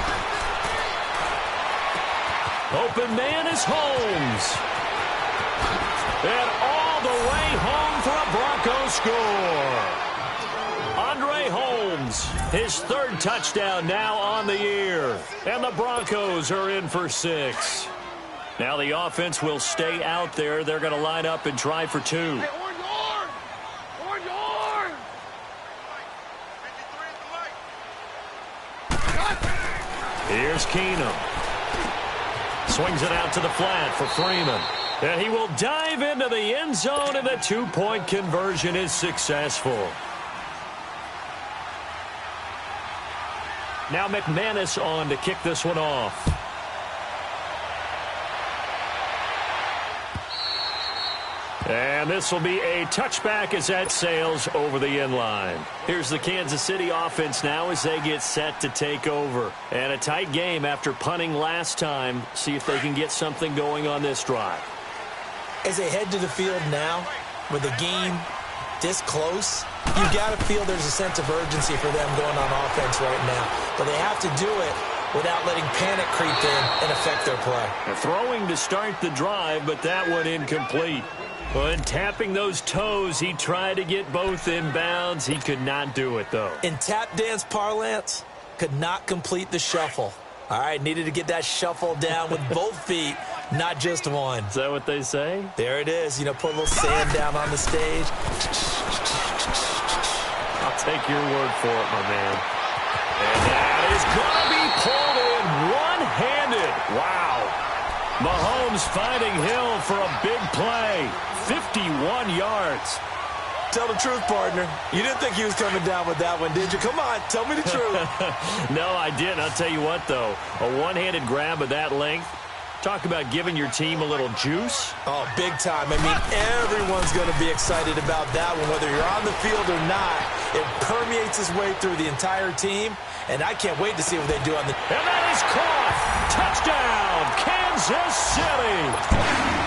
Open man is Holmes. And all the way home for a Broncos score. Andre Holmes, his 3rd touchdown now on the year. And the Broncos are in for 6. Now the offense will stay out there. They're going to line up and try for 2. Here's Keenum. Swings it out to the flat for Freeman. And he will dive into the end zone, and the two-point conversion is successful. Now McManus on to kick this one off. And this will be a touchback as that sails over the end line. Here's the Kansas City offense now as they get set to take over. And a tight game after punting last time. See if they can get something going on this drive. As they head to the field now, with the game this close, you got to feel there's a sense of urgency for them going on offense right now. But they have to do it without letting panic creep in and affect their play. Throwing to start the drive, but that one incomplete. When tapping those toes, he tried to get both inbounds. He could not do it, though. In tap dance parlance, could not complete the shuffle. All right, needed to get that shuffle down with both feet, not just one. Is that what they say? There it is. You know, put a little sand down on the stage. I'll take your word for it, my man. And that is going to be pulled in one-handed. Wow. Mahomes finding Hill for a big play. 51 yards. Tell the truth, partner. You didn't think he was coming down with that one, did you? Come on, tell me the truth. No, I didn't. I'll tell you what, though. A one-handed grab of that length. Talk about giving your team a little juice. Oh, big time. I mean, everyone's going to be excited about that one, whether you're on the field or not. It permeates its way through the entire team, and I can't wait to see what they do on the... And that is caught. Touchdown, Kansas City.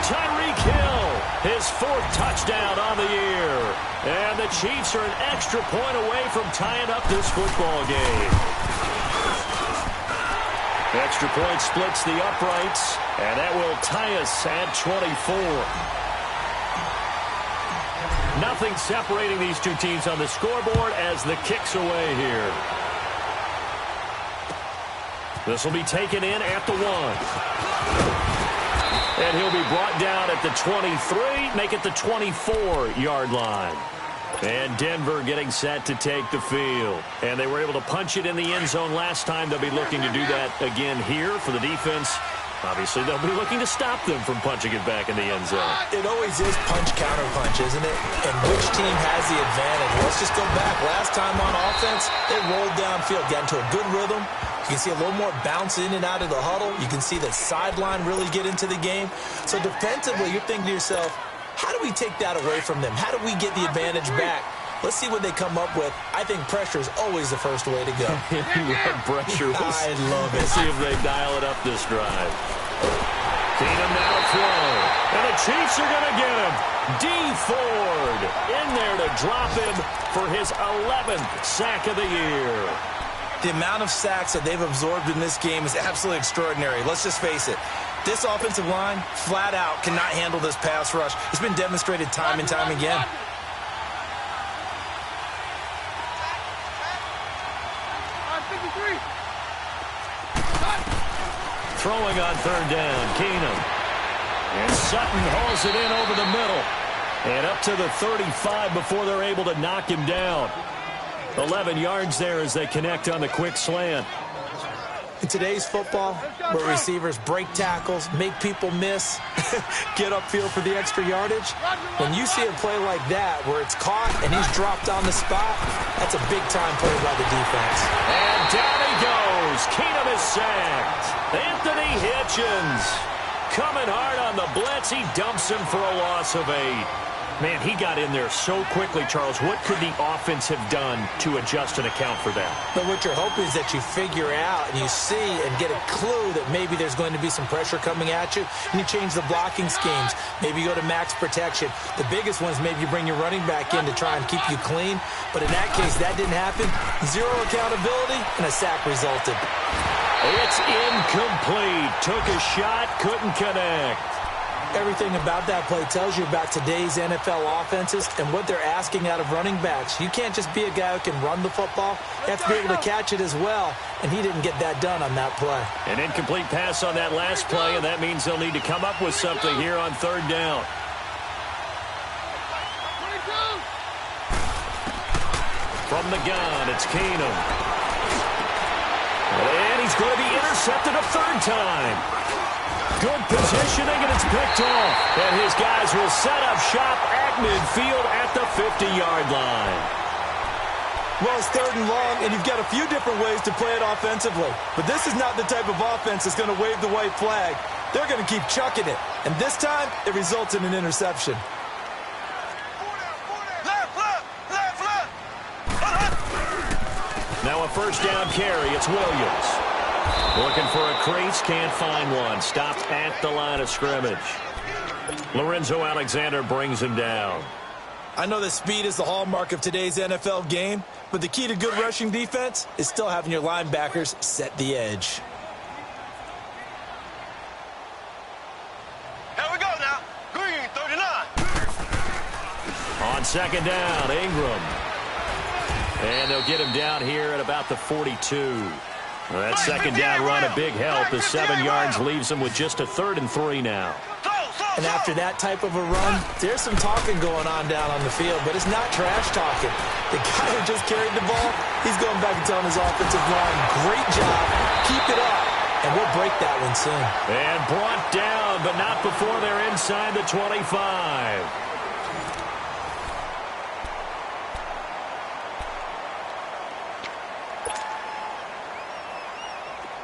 Tyreek Hill, his fourth touchdown on the year. And the Chiefs are an extra point away from tying up this football game. Extra point splits the uprights, and that will tie us at 24. Nothing separating these two teams on the scoreboard as the kick's away here. This will be taken in at the 1. And he'll be brought down at the 23, make it the 24-yard line. And Denver getting set to take the field. And they were able to punch it in the end zone last time. They'll be looking to do that again here for the defense. Obviously, they'll be looking to stop them from punching it back in the end zone. It always is punch-counter-punch, isn't it? And which team has the advantage? Let's just go back. Last time on offense, they rolled downfield, got into a good rhythm. You can see a little more bounce in and out of the huddle. You can see the sideline really get into the game. So defensively, you're thinking to yourself, how do we take that away from them? How do we get the advantage back? Let's see what they come up with. I think pressure is always the first way to go. Pressure. I love it. Let's see if they dial it up this drive. Keenum now throw. And the Chiefs are going to get him. D. Ford in there to drop him for his 11th sack of the year. The amount of sacks that they've absorbed in this game is absolutely extraordinary. Let's just face it. This offensive line, flat out, cannot handle this pass rush. It's been demonstrated time and time again. Throwing on third down, Keenum. And Sutton hauls it in over the middle. And up to the 35 before they're able to knock him down. 11 yards there as they connect on the quick slant. In today's football, where receivers break tackles, make people miss, get upfield for the extra yardage, when you see a play like that where it's caught and he's dropped on the spot, that's a big-time play by the defense. And down he goes. Keenum is sacked. Anthony Hitchens coming hard on the blitz. He dumps him for a loss of 8. Man, he got in there so quickly, Charles. What could the offense have done to adjust and account for that? But what you're hoping is that you figure out and you see and get a clue that maybe there's going to be some pressure coming at you, and you change the blocking schemes. Maybe you go to max protection. The biggest one is maybe you bring your running back in to try and keep you clean. But in that case, that didn't happen. Zero accountability, and a sack resulted. It's incomplete. Took a shot, couldn't connect. Everything about that play tells you about today's NFL offenses and what they're asking out of running backs. You can't just be a guy who can run the football. You have to be able to catch it as well, and he didn't get that done on that play. An incomplete pass on that last play, and that means they'll need to come up with something here on third down. From the gun, it's Keenum. And he's going to be intercepted. intercepted a third time. Good positioning, and it's picked off. And his guys will set up shop at midfield at the 50-yard line. Well, it's 3rd and long, and you've got a few different ways to play it offensively. But this is not the type of offense that's going to wave the white flag. They're going to keep chucking it. And this time, it results in an interception. Now a first down carry. It's Williams. Looking for a crease, can't find one. Stopped at the line of scrimmage. Lorenzo Alexander brings him down. I know that speed is the hallmark of today's NFL game, but the key to good rushing defense is still having your linebackers set the edge. Here we go now. Green, 39. On second down, Ingram. And they'll get him down here at about the 42. That second down run, a big help. The 7 yards leaves him with just a 3rd and 3 now. And after that type of a run, there's some talking going on down on the field, but it's not trash talking. The guy who just carried the ball, he's going back and telling his offensive line, great job, keep it up, and we'll break that one soon. And brought down, but not before they're inside the 25.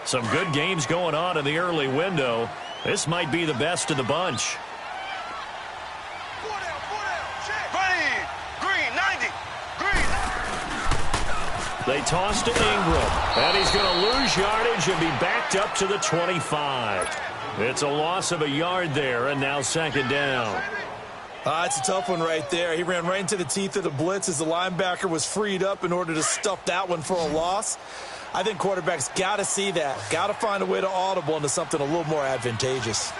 Some good games going on in the early window. This might be the best of the bunch. Ready. Green, 90. Green. They toss to Ingram. And he's going to lose yardage and be backed up to the 25. It's a loss of a yard there, and now second down. It's a tough one right there. He ran right into the teeth of the blitz as the linebacker was freed up in order to stuff that one for a loss. I think quarterbacks got to see that. Got to find a way to audible into something a little more advantageous.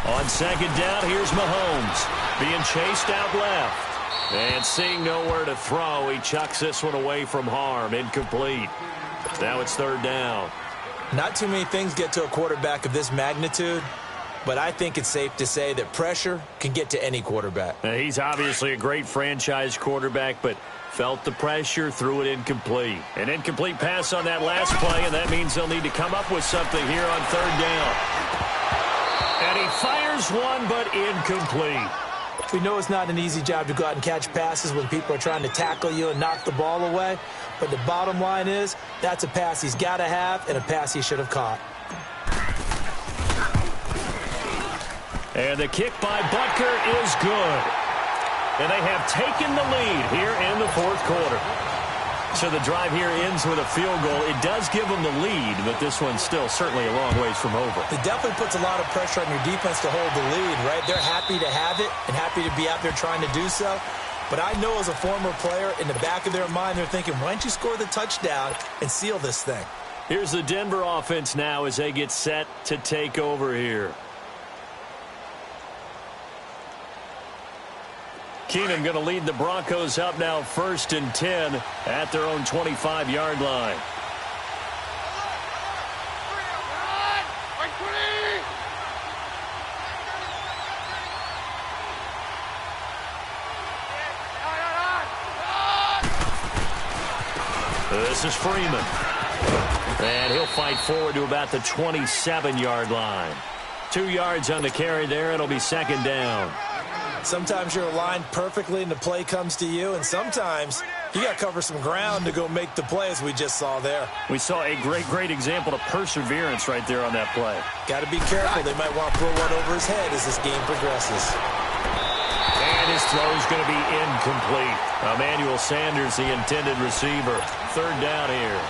On second down, here's Mahomes. Being chased out left. And seeing nowhere to throw, he chucks this one away from harm. Incomplete. Now it's 3rd down. Not too many things get to a quarterback of this magnitude, but I think it's safe to say that pressure can get to any quarterback. Now, he's obviously a great franchise quarterback, but felt the pressure, threw it incomplete. An incomplete pass on that last play, and that means they'll need to come up with something here on 3rd down. And he fires one, but incomplete. We know it's not an easy job to go out and catch passes when people are trying to tackle you and knock the ball away, but the bottom line is that's a pass he's got to have and a pass he should have caught. And the kick by Butker is good. And they have taken the lead here in the 4th quarter. So the drive here ends with a field goal. It does give them the lead, but this one's still certainly a long ways from over. It definitely puts a lot of pressure on your defense to hold the lead, right? They're happy to have it and happy to be out there trying to do so. But I know as a former player, in the back of their mind, they're thinking, why don't you score the touchdown and seal this thing? Here's the Denver offense now as they get set to take over here. Keenum going to lead the Broncos up now 1st and 10 at their own 25-yard line. This is Freeman. And he'll fight forward to about the 27-yard line. 2 yards on the carry there. It'll be second down. Sometimes you're aligned perfectly and the play comes to you, and sometimes you got to cover some ground to go make the play, as we just saw there. We saw a great example of perseverance right there on that play. Got to be careful. They might want to throw one over his head as this game progresses. And his throw is going to be incomplete. Emmanuel Sanders, the intended receiver. 3rd down here.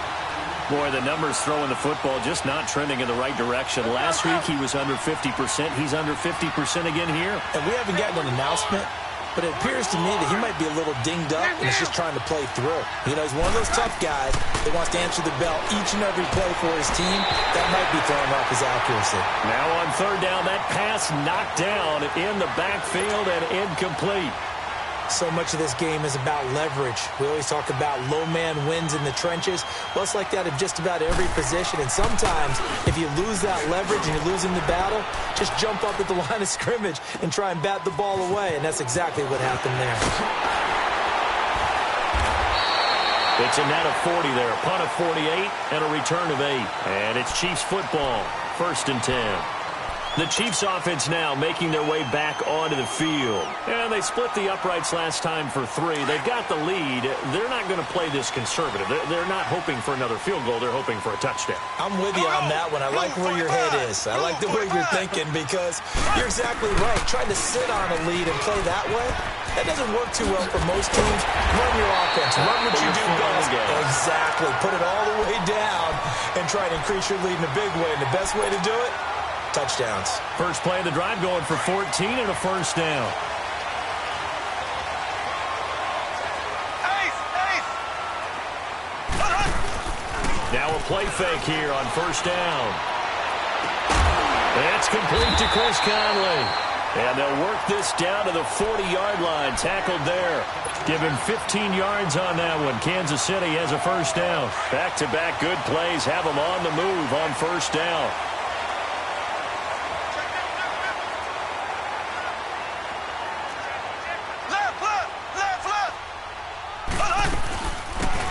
Boy, the numbers throwing the football just not trending in the right direction. Last week, he was under 50%. He's under 50% again here. And we haven't gotten an announcement, but it appears to me that he might be a little dinged up and is just trying to play through. You know, he's one of those tough guys that wants to answer the bell each and every play for his team. That might be throwing off his accuracy. Now on 3rd down, that pass knocked down in the backfield and incomplete. So much of this game is about leverage. We always talk about low man wins in the trenches. Well, it's like that in just about every position. And sometimes, if you lose that leverage and you're losing the battle, just jump up at the line of scrimmage and try and bat the ball away. And that's exactly what happened there. It's a net of 40 there, punt of 48, and a return of 8. And it's Chiefs football, 1st and 10. The Chiefs offense now making their way back onto the field. And they split the uprights last time for 3. They've got the lead. They're not going to play this conservative. They're not hoping for another field goal. They're hoping for a touchdown. I'm with you on that one. I like where your head is. I like the way you're thinking because you're exactly right. Trying to sit on a lead and play that way, that doesn't work too well for most teams. Run your offense. Run what you do best. Exactly. Put it all the way down and try to increase your lead in a big way. And the best way to do it, touchdowns. First play of the drive going for 14 and a first down. Now a play fake here on first down. It's complete to Chris Conley. And they'll work this down to the 40-yard line. Tackled there. Give him 15 yards on that one. Kansas City has a first down. Back-to-back good plays have them on the move on first down.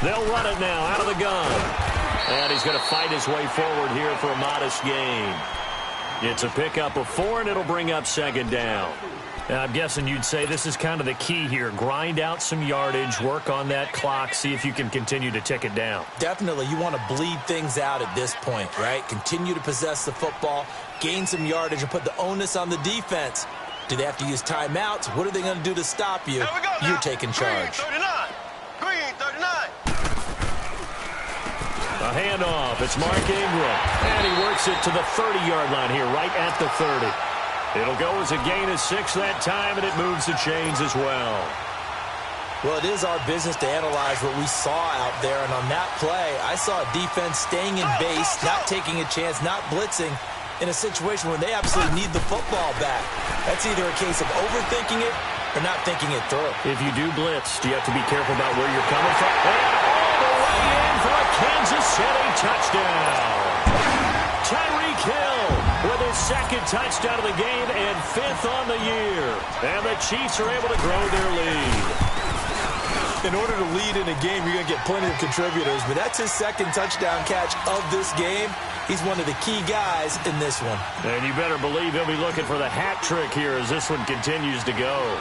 They'll run it now out of the gun. And he's going to fight his way forward here for a modest gain. It's a pickup of 4, and it'll bring up 2nd down. Now, I'm guessing you'd say this is kind of the key here. Grind out some yardage, work on that clock, see if you can continue to tick it down. Definitely. You want to bleed things out at this point, right? Continue to possess the football, gain some yardage, and put the onus on the defense. Do they have to use timeouts? What are they going to do to stop you? You're taking charge. Green 39. A handoff. It's Mark Ingram. And he works it to the 30-yard line here, right at the 30. It'll go as a gain of 6 that time, and it moves the chains as well. Well, it is our business to analyze what we saw out there. And on that play, I saw a defense staying in base, not taking a chance, not blitzing in a situation where they absolutely need the football back. That's either a case of overthinking it or not thinking it through. If you do blitz, do you have to be careful about where you're coming from? And all the way in for a Kansas City touchdown. Tyreek Hill with his 2nd touchdown of the game and 5th on the year. And the Chiefs are able to grow their lead. In order to lead in a game, you're going to get plenty of contributors, but that's his 2nd touchdown catch of this game. He's one of the key guys in this one. And you better believe he'll be looking for the hat trick here as this one continues to go.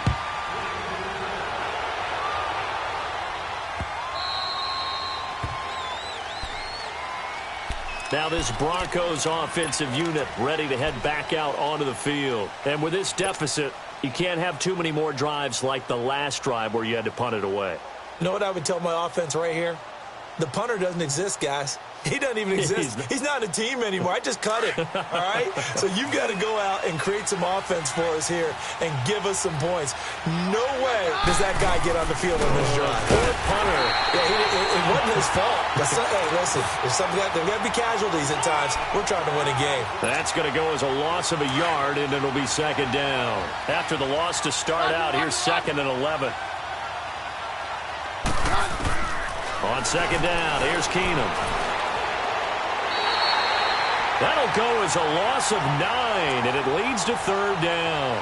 Now this Broncos offensive unit ready to head back out onto the field. And with this deficit, you can't have too many more drives like the last drive where you had to punt it away. You know what I would tell my offense right here? The punter doesn't exist, guys. He doesn't even exist. He's not a team anymore. I just cut it, all right? So you've got to go out and create some offense for us here and give us some points. No way does that guy get on the field on this drive. Poor punter. Yeah, it wasn't his fault. But hey, listen, there got to be casualties at times. We're trying to win a game. That's going to go as a loss of a yard, and it'll be 2nd down. After the loss to start out, here's 2nd and 11. On 2nd down, here's Keenum. That'll go as a loss of 9, and it leads to 3rd down.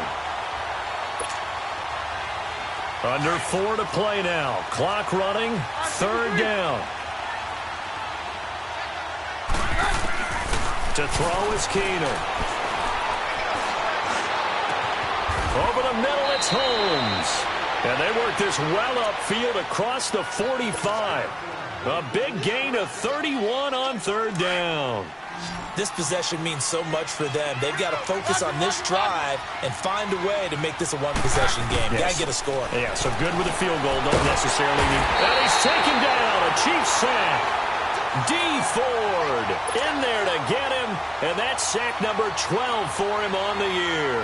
Under 4 to play now. Clock running, 3rd down. To throw is Keenum. Over the middle, it's Holmes. And they work this well upfield across the 45. A big gain of 31 on 3rd down. This possession means so much for them. They've got to focus on this drive and find a way to make this a one-possession game. Yes. Got to get a score. Yeah, so good with a field goal. Don't necessarily need... And he's taken down. A Chiefs sack. D. Ford in there to get him. And that's sack number 12 for him on the year.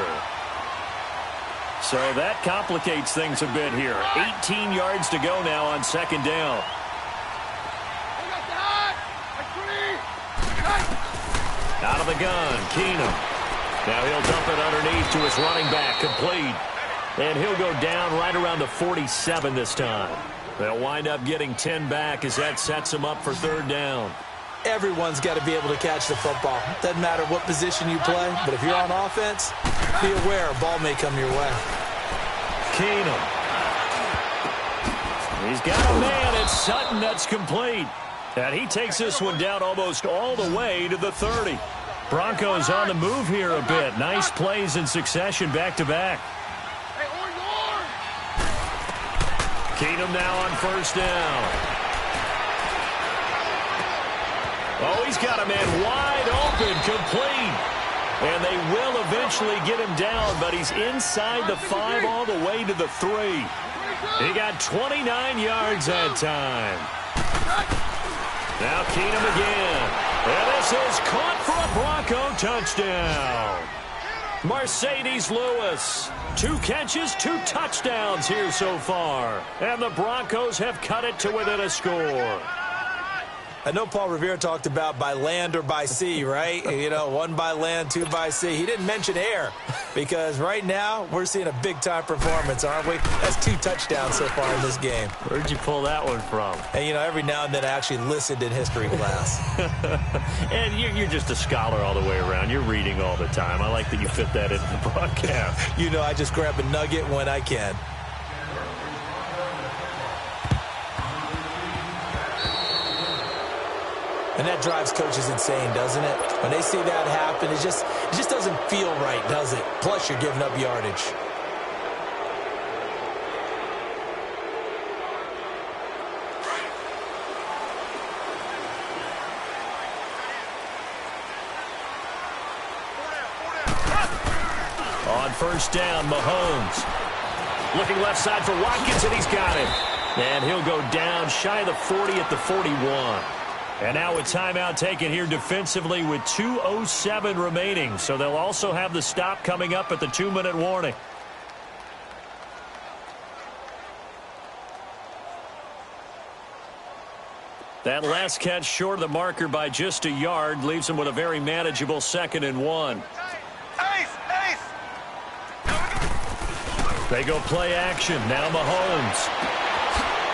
So that complicates things a bit here. 18 yards to go now on 2nd down. Out of the gun, Keenum. Now he'll dump it underneath to his running back, complete. And he'll go down right around the 47 this time. They'll wind up getting 10 back as that sets him up for 3rd down. Everyone's got to be able to catch the football. Doesn't matter what position you play, but if you're on offense, be aware a ball may come your way. Keenum. He's got a man at Sutton that's complete. And he takes this one down almost all the way to the 30. Broncos on the move here a bit. Nice plays in succession back-to-back. Keenum now on first down. Oh, he's got a man wide open, complete. And they will eventually get him down, but he's inside the 5 all the way to the 3. He got 29 yards that time. Now Keenum again. And this is caught for a Bronco touchdown. Mercedes Lewis. 2 catches, 2 touchdowns here so far. And the Broncos have cut it to within a score. I know Paul Revere talked about by land or by sea, right? You know, 1 by land, 2 by sea. He didn't mention air because right now we're seeing a big-time performance, aren't we? That's 2 touchdowns so far in this game. Where'd you pull that one from? And, you know, every now and then I actually listened in history class. And you're just a scholar all the way around. You're reading all the time. I like that you fit that into the broadcast. You know, I just grab a nugget when I can. And that drives coaches insane, doesn't it? When they see that happen, it just doesn't feel right, does it? Plus, you're giving up yardage. On first down, Mahomes. Looking left side for Watkins, and he's got it. And he'll go down shy of the 40 at the 41. And now a timeout taken here defensively with 2:07 remaining. So they'll also have the stop coming up at the 2-minute warning. That last catch short of the marker by just a yard leaves them with a very manageable 2nd and 1. They go play action. Now Mahomes.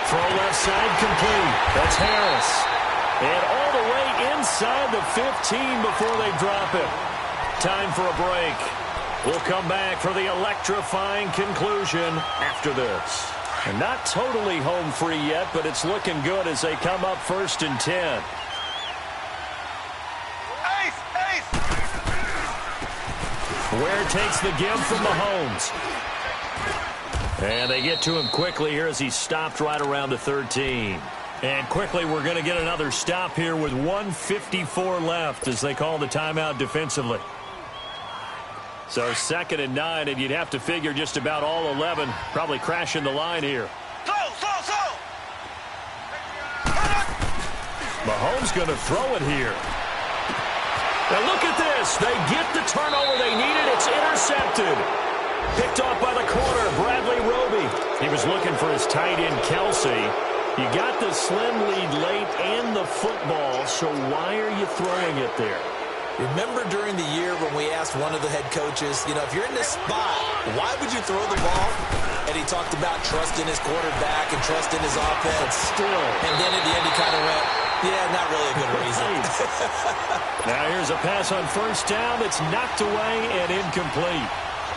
Throw left side complete. That's Harris. And all the way inside the 15 before they drop it. Time for a break. We'll come back for the electrifying conclusion after this. And not totally home free yet, but it's looking good as they come up 1st and 10. Ware takes the give from Mahomes. And they get to him quickly here as he stopped right around the 13. And quickly, we're going to get another stop here with 1:54 left as they call the timeout defensively. So 2nd and 9, and you'd have to figure just about all 11 probably crashing the line here. Mahomes going to throw it here. Now look at this. They get the turnover they needed. It's intercepted. Picked off by the corner, Bradley Roby. He was looking for his tight end, Kelsey. You got the slim lead late and the football, so why are you throwing it there? Remember during the year when we asked one of the head coaches, you know, if you're in this spot, why would you throw the ball? And he talked about trusting his quarterback and trusting his offense. Still. And then at the end he kind of went, yeah, not really a good reason. Now here's a pass on first down that's knocked away and incomplete.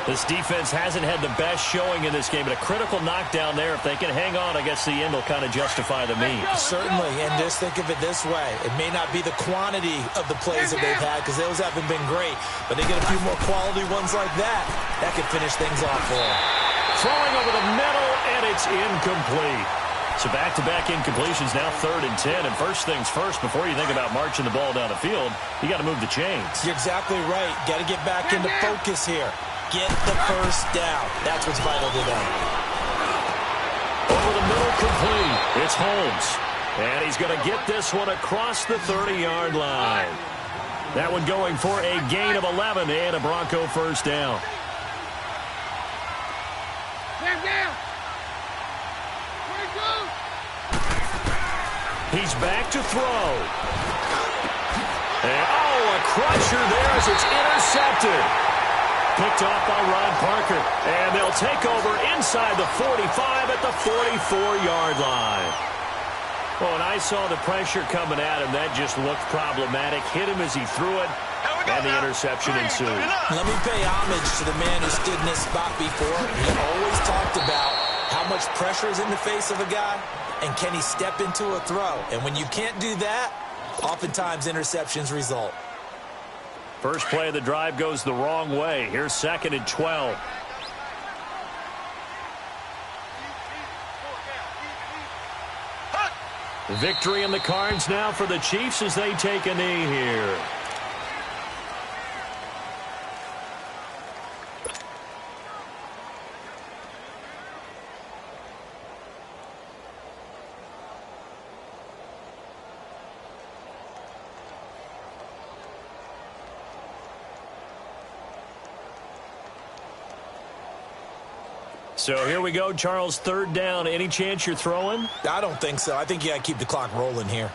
This defense hasn't had the best showing in this game, but a critical knockdown there. If they can hang on, I guess the end will kind of justify the means. Certainly, and just think of it this way. It may not be the quantity of the plays that they've had because those haven't been great, but they get a few more quality ones like that. That could finish things off for them. Throwing over the middle, and it's incomplete. So back-to-back incompletions, now 3rd and 10. And first things first, before you think about marching the ball down the field, you got to move the chains. You're exactly right. Got to get back into focus here. Get the first down. That's what's vital to them. Over the middle, complete. It's Holmes. And he's going to get this one across the 30-yard line. That one going for a gain of 11 and a Bronco first down. He's back to throw. And, a crusher there as it's intercepted. Picked off by Ron Parker. And they'll take over inside the 45 at the 44-yard line. Well, when I saw the pressure coming at him, that just looked problematic. Hit him as he threw it, and the interception ensued. Let me pay homage to the man who stood in this spot before. He always talked about how much pressure is in the face of a guy, and can he step into a throw? And when you can't do that, oftentimes interceptions result. First play of the drive goes the wrong way. Here's 2nd and 12. Victory in the cards now for the Chiefs as they take a knee here. So here we go, Charles, 3rd down. Any chance you're throwing? I don't think so. I think you got to keep the clock rolling here.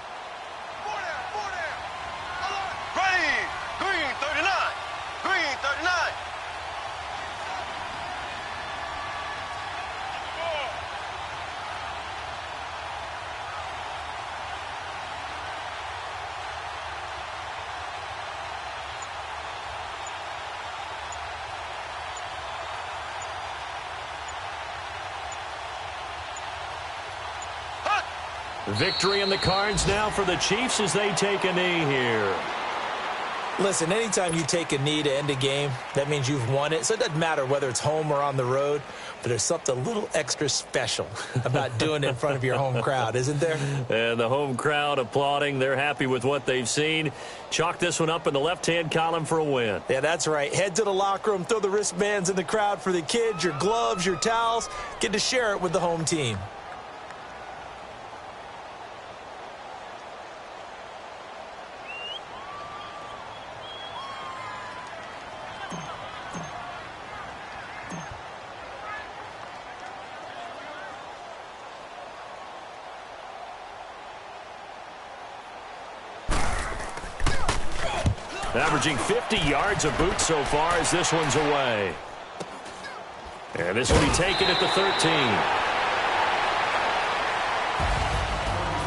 Green 39. Green 39. Victory in the cards now for the Chiefs as they take a knee here. Listen, anytime you take a knee to end a game, that means you've won it. So it doesn't matter whether it's home or on the road, but there's something a little extra special about doing it in front of your home crowd, isn't there? And the home crowd applauding. They're happy with what they've seen. Chalk this one up in the left-hand column for a win. Yeah, that's right. Head to the locker room, throw the wristbands in the crowd for the kids, your gloves, your towels. Get to share it with the home team. Averaging 50 yards a boot so far as this one's away. And this will be taken at the 13.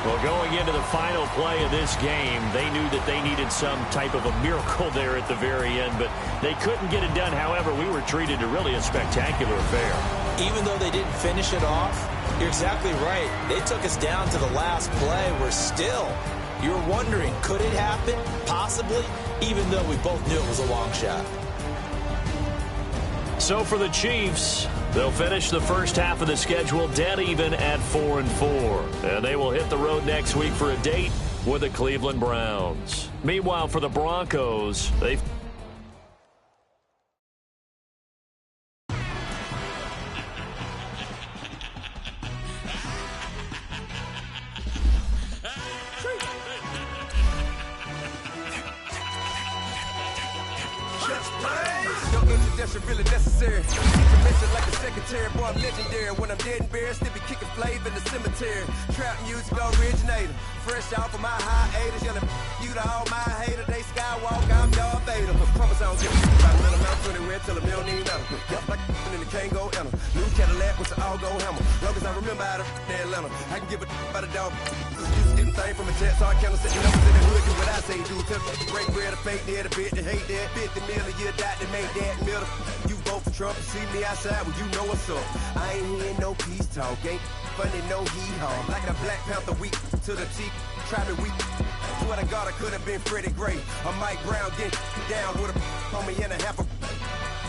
Well, going into the final play of this game, they knew that they needed some type of a miracle there at the very end, but they couldn't get it done. However, we were treated to really a spectacular affair. Even though they didn't finish it off, you're exactly right. They took us down to the last play. We're still, you're wondering, could it happen? Possibly, even though we both knew it was a long shot. So for the Chiefs, they'll finish the first half of the schedule dead even at 4-4. And they will hit the road next week for a date with the Cleveland Browns. Meanwhile, for the Broncos, they've really necessary. Keep a mission like a secretary, boy, I'm legendary. When I'm dead and buried, still be kicking flavor in the cemetery. Trap music originator, fresh off of my hiatus. Yelling you to all my haters, they skywalk, I'm Darth Vader. Promise I don't give a shit about a little amount, 20 red till a mill need metal. Yup, like in the Kango enter. New Cadillac with the all-go hammer. Long as I remember how to Atlanta, I can give a about a dog. Getting thing from a jet, so I can't sit numbers in the hood. Do what I say, do. Tell break bread, a fake dead, a bit to hate that. 50 million, you die to make that middle. You vote for Trump, you see me outside, well, you know what's up. I ain't hearing no peace talk, ain't funny, no hee-haw. Like a Black Panther weak to the teeth, try me weak. Swear to God, I could have been Freddie Gray. Or Mike Brown, get down with a homie and a half a.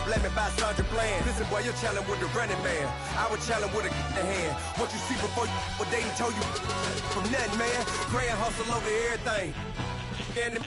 Let me buy Sandra Bland. Listen, boy, you're challenged with the running man. I was challenged with a hand. What you see before you, what they told you from nothing, man. Grand hustle over everything. And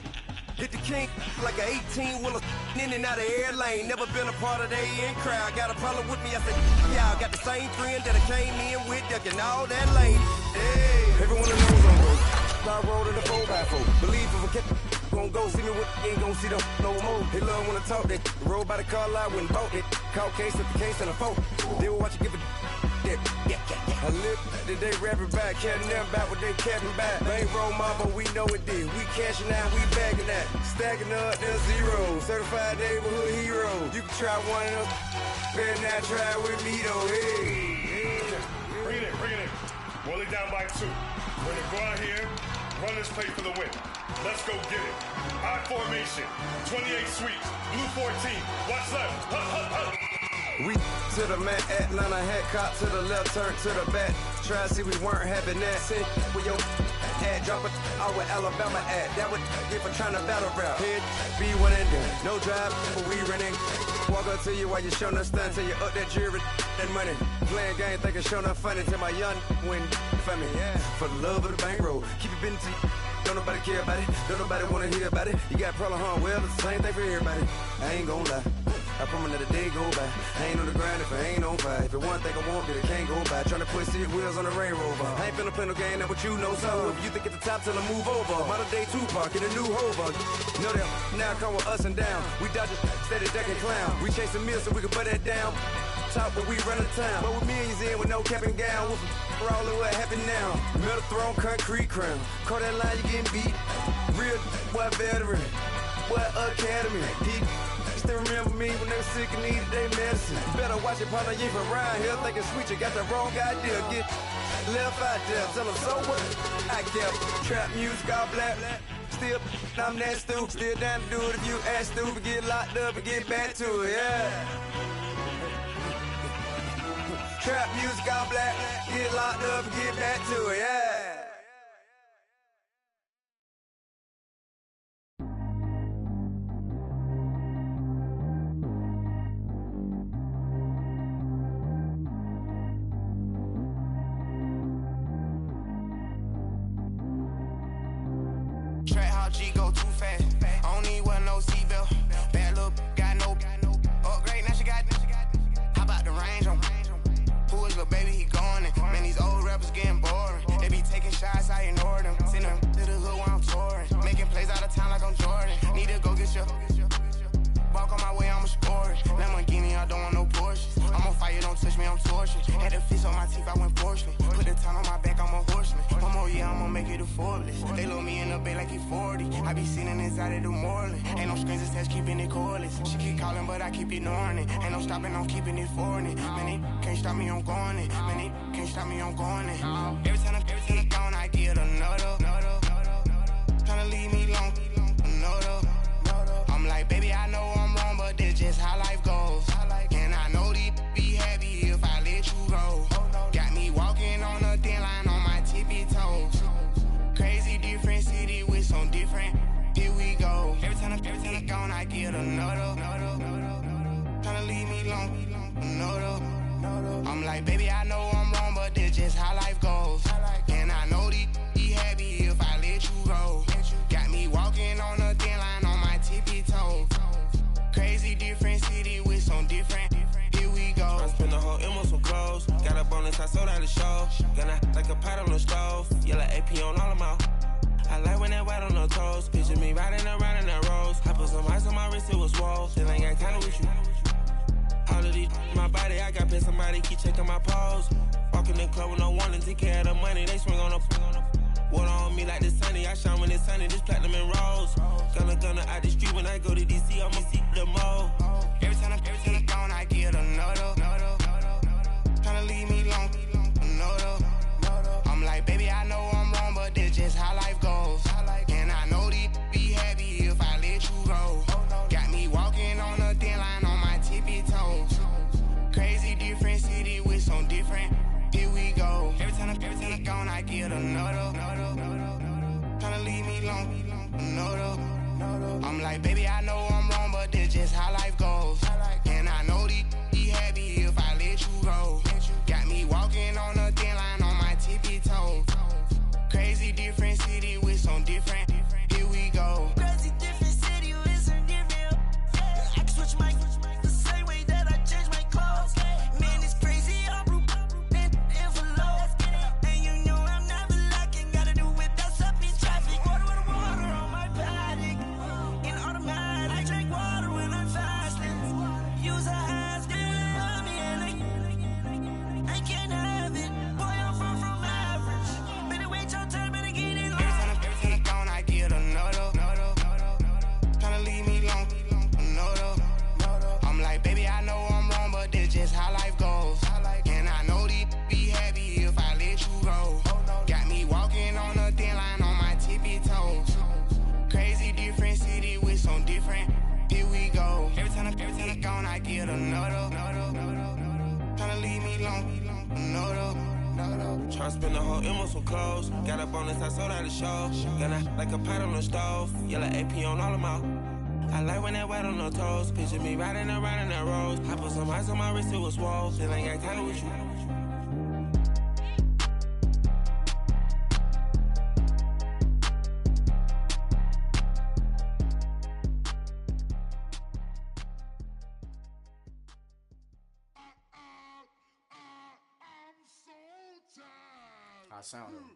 hit the king like an 18-wheeler in and out of air lane. Never been a part of the in crowd. Got a problem with me? I said, y'all got the same friend that I came in with, ducking all that lane. Hey, everyone knows I'm broke. I rolled in the 4x4. Believe if a cat gon' go see me with, ain't gon' see them no more. They love when I talk that. Roll by the car lot when bought it. Call case at the case and a phone. They will watch you give a that. I live today rapping back, caring them back what they capping back. Bankroll mama, we know it did. We cashing out, we bagging that. Stacking up, there's zero. Certified neighborhood hero. You can try one of them. Better not try with me though. Hey. Bring it in. Roll it down by 2. We're gonna go out here, run this play for the win. Let's go get it. I formation, 28 sweeps, blue 14. Watch left. Hup. We to the man, Atlanta head cop to the left, turn to the back. Try to see we weren't having that. Sit with your ad, drop it out with Alabama ad. That would get for trying to battle rap. Head, be one and done. No drive, but we running. Walk up to you while you showing us stun till you up that jewelry and money. Playing game, thinking showing up funny till my young win for me. Yeah. For the love of the bankroll, keep it business. Don't nobody care about it. Don't nobody wanna hear about it. You got a problem, huh? Well, it's the same thing for everybody. I ain't gon' lie. I promise that a day go by. I ain't on the grind if I ain't on fire. If it one thing I want, then it can't go by. Tryna put seat wheels on the railroad. I ain't finna play no game, that what you know. So if you think at the top, tell them move over. Modern day Tupac in a new Hova. Know that now come with us and down. We dodge a steady deck and clown. We chasing meals so we can put that down. Top where we run the town. But with millions in with no cap and gown. We're all in what happened now. Metal throne, concrete crown. Call that line, you getting beat. Real what veteran. What academy. He still remember me when they were sick and needed their medicine. Better watch it, partner, you ain't from around here thinking sweet, you got the wrong idea. Get left out there, tell them so what? I kept trap music all black. Still, I'm that stupid. Still down to do it if you act stupid. Get locked up and get back to it, yeah. Trap music all black. Get locked up and get back to it, yeah. Track how G go too fast. I don't need one no seatbelt. Bad look, got no upgrade. Now she got. How about the range on? Who is little baby? He going in. Man, these old rappers getting boring. They be taking shots, I ignore them. Send them to the hood while I'm touring. Making plays out of town like I'm Jordan. Need to go get your. Walk on my way, I'ma score it. Lamborghini, I don't want no Porsches. I'm on fire, don't touch me, I'm tortured. Had the fist on my teeth, I went porcelain. Put the time on my back, I'm a horseman. One more year, I'ma make it a Forbes. They load me in the bay like he 40. I be sitting inside of the Moreland. Ain't no strings attached, keeping it cordless. She keep calling, but I keep ignoring it. Ain't no stopping, I'm keeping it foreign it. Man, they can't stop me, I'm going it. Man, they can't stop me, I'm going it. Every time I'm gone, I get another. Tryna leave me long, another. I'm like, baby, I know I'm wrong, but that's just how life goes. And I know these be happy if I let you go. Got me walking on a thin line on my tippy toes. Crazy different city with some different. Here we go. Every time I'm gone, I get another. Tryna leave me long, another. I'm like, baby, I know I'm wrong, but that's just how life goes. And I know these be happy if I let you go. Got me walking on a thin line on my tippy toes. Crazy different city with some different. Here we go. I spent the whole M on some clothes. Got a bonus, I sold out the show. Gonna like a pot on the stove. Yellow AP on all of my. I like when that white on the toes. Picture me riding around in that rose. I put some ice on my wrist, it was swole. Still ain't got time with you. All of these my body, I got paid somebody keep checking my pose. Walking in the club with no warning, take care of the money. They swing on the. Water on me like the sunny, I shine when it's sunny, this platinum and rose. Gonna out the street when I go to DC, I'ma see the mo. Every time I'm gone, I get another. Tryna leave me long, another. I'm like, baby, I know I'm wrong, but that's just how life goes. And I know these be happy if I let you go. Got me walking on a thin line on my tippy toes. Crazy different city with some different. Here we go. Every time I'm gone, I get another. Tryna leave me long, another. I'm like, baby, I know I'm wrong, but that's just how life goes. And I know these be happy if I let you go. Got me walking on a thin line on my tippy toes. Crazy different city with some different. Here we go. Crazy different city with some different. I can switch my the same way that I change my clothes. Man, it's crazy. I'm envelope. And you know I'm never lacking. Gotta do it, that's up in traffic. Water with water on my paddock. In automatic. I drink water when I'm fasting. Use a hands, they love me and I can't have it. Boy, I'm far from average. Better wait your turn, better get in line. Every time I'm gone, I get another. Tryna leave me long, another. I'm like, baby, I know I'm wrong, but that's just how life goes. And I know these be happy if I let you go. Got me walking on a thin line on my tippy toes. Crazy different city with some different. Here we go. Every time I'm gone, I get another. no though. Tryna spend the whole M on some clothes. Got up on this, I sold out the show. Got a, like a pot on the stove. Yellow AP on all of my. I like when that wet on the toes. Picture me riding around in that rose. I put some ice on my wrist, it was swole. Then I got kinda with you. I sound him.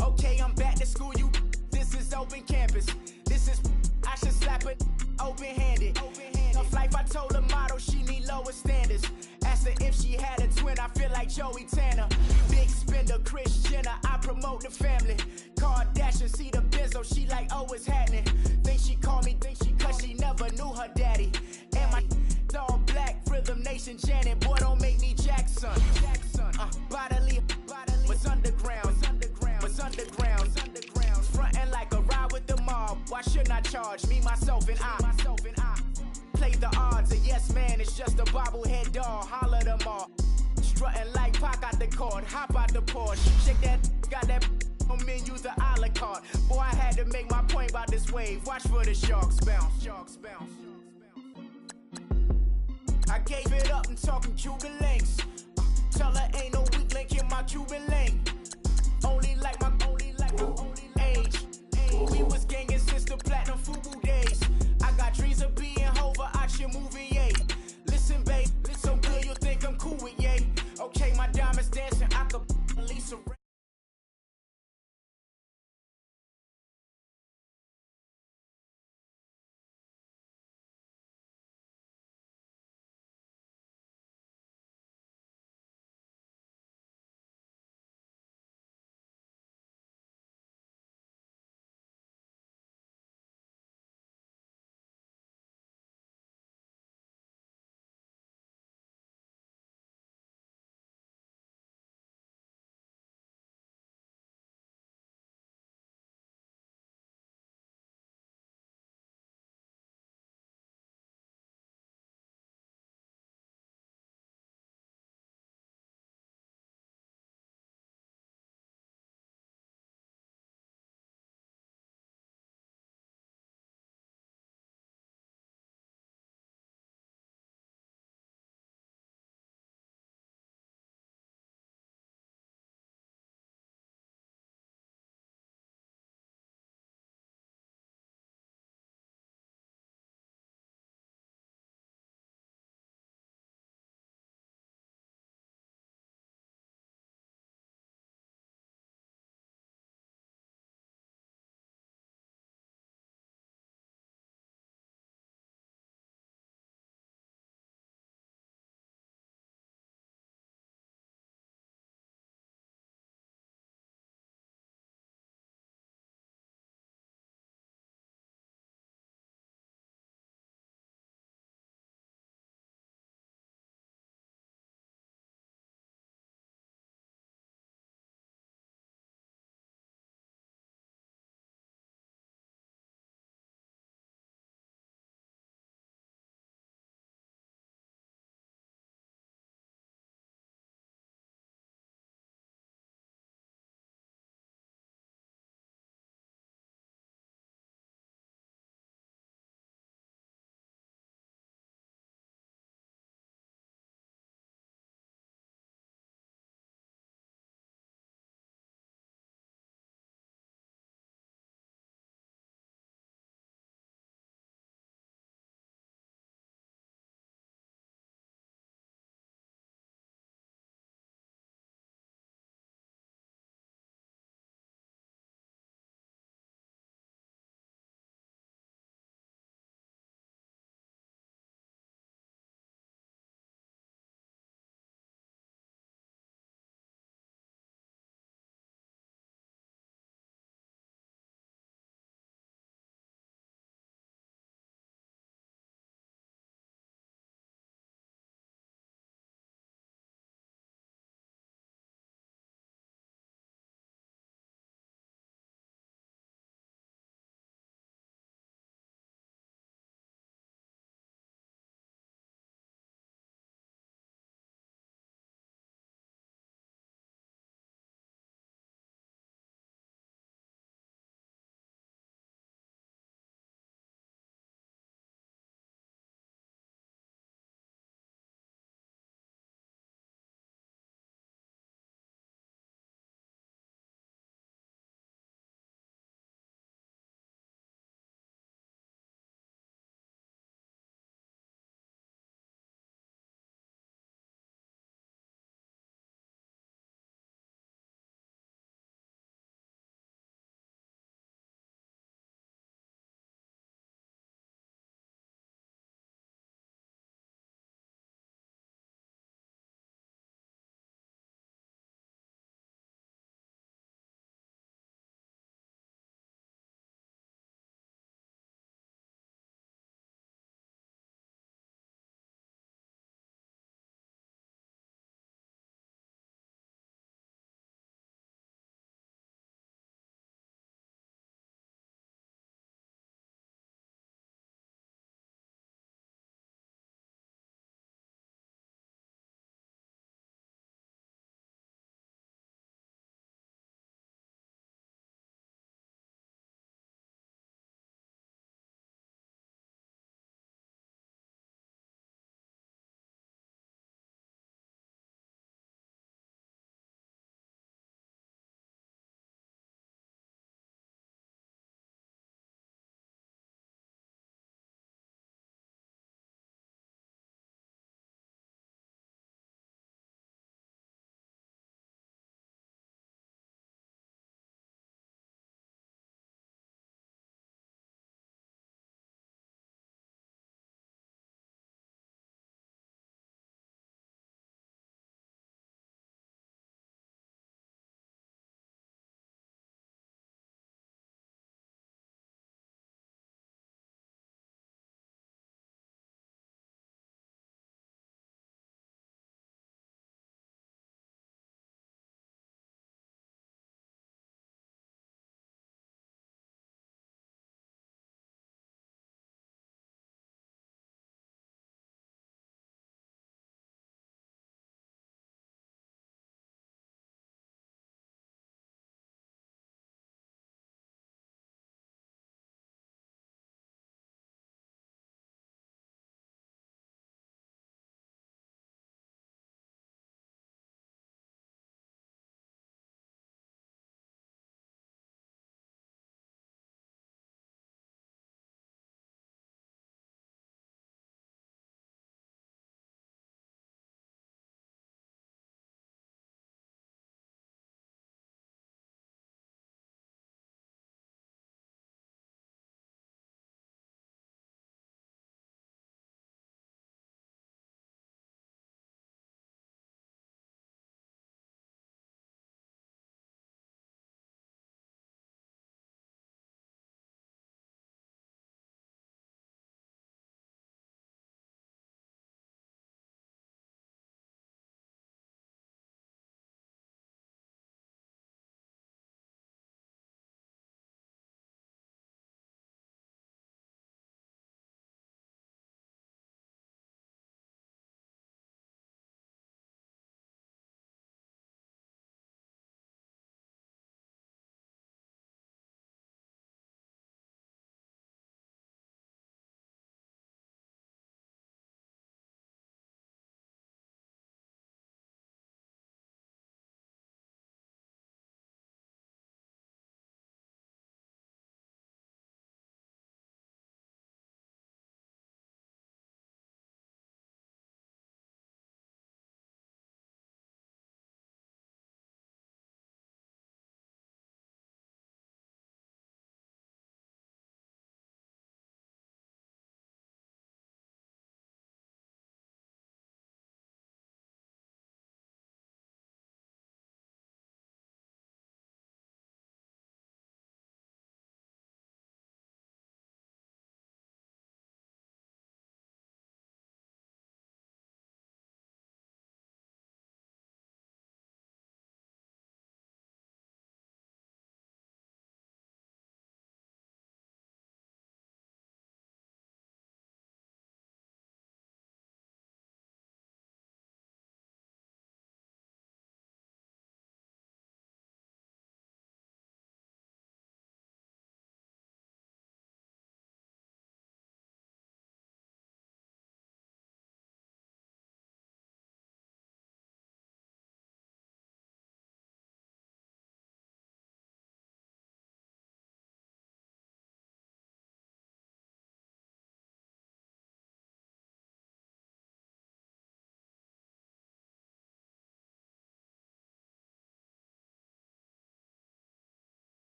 Okay, I'm back to school, you. This is open campus. This is, I should slap it open-handed. Tough life, I told her motto, she need lower standards. Asked her if she had a twin, I feel like Joey Tanner. Big spender, Kris Jenner, I promote the family. Kardashian, see the benzo, she like, oh, it's happening. Think she called me, cause she never knew her daddy. And my all black, Rhythm Nation, Janet, boy, don't make me Jackson. Bodily, was underground. Frontin' like a ride with the mob. Why shouldn't I charge me, myself, and I? Play the odds, a yes man is just a bobblehead doll. Holler them all. Strutting like Pac out the court, hop out the Porsche. Shake that, got that on menu, the a la carte. Boy, I had to make my point about this wave. Watch for the sharks bounce. I gave it up and talking Cuban links. Tell her ain't no weak link in my Cuban link. Only like my age. We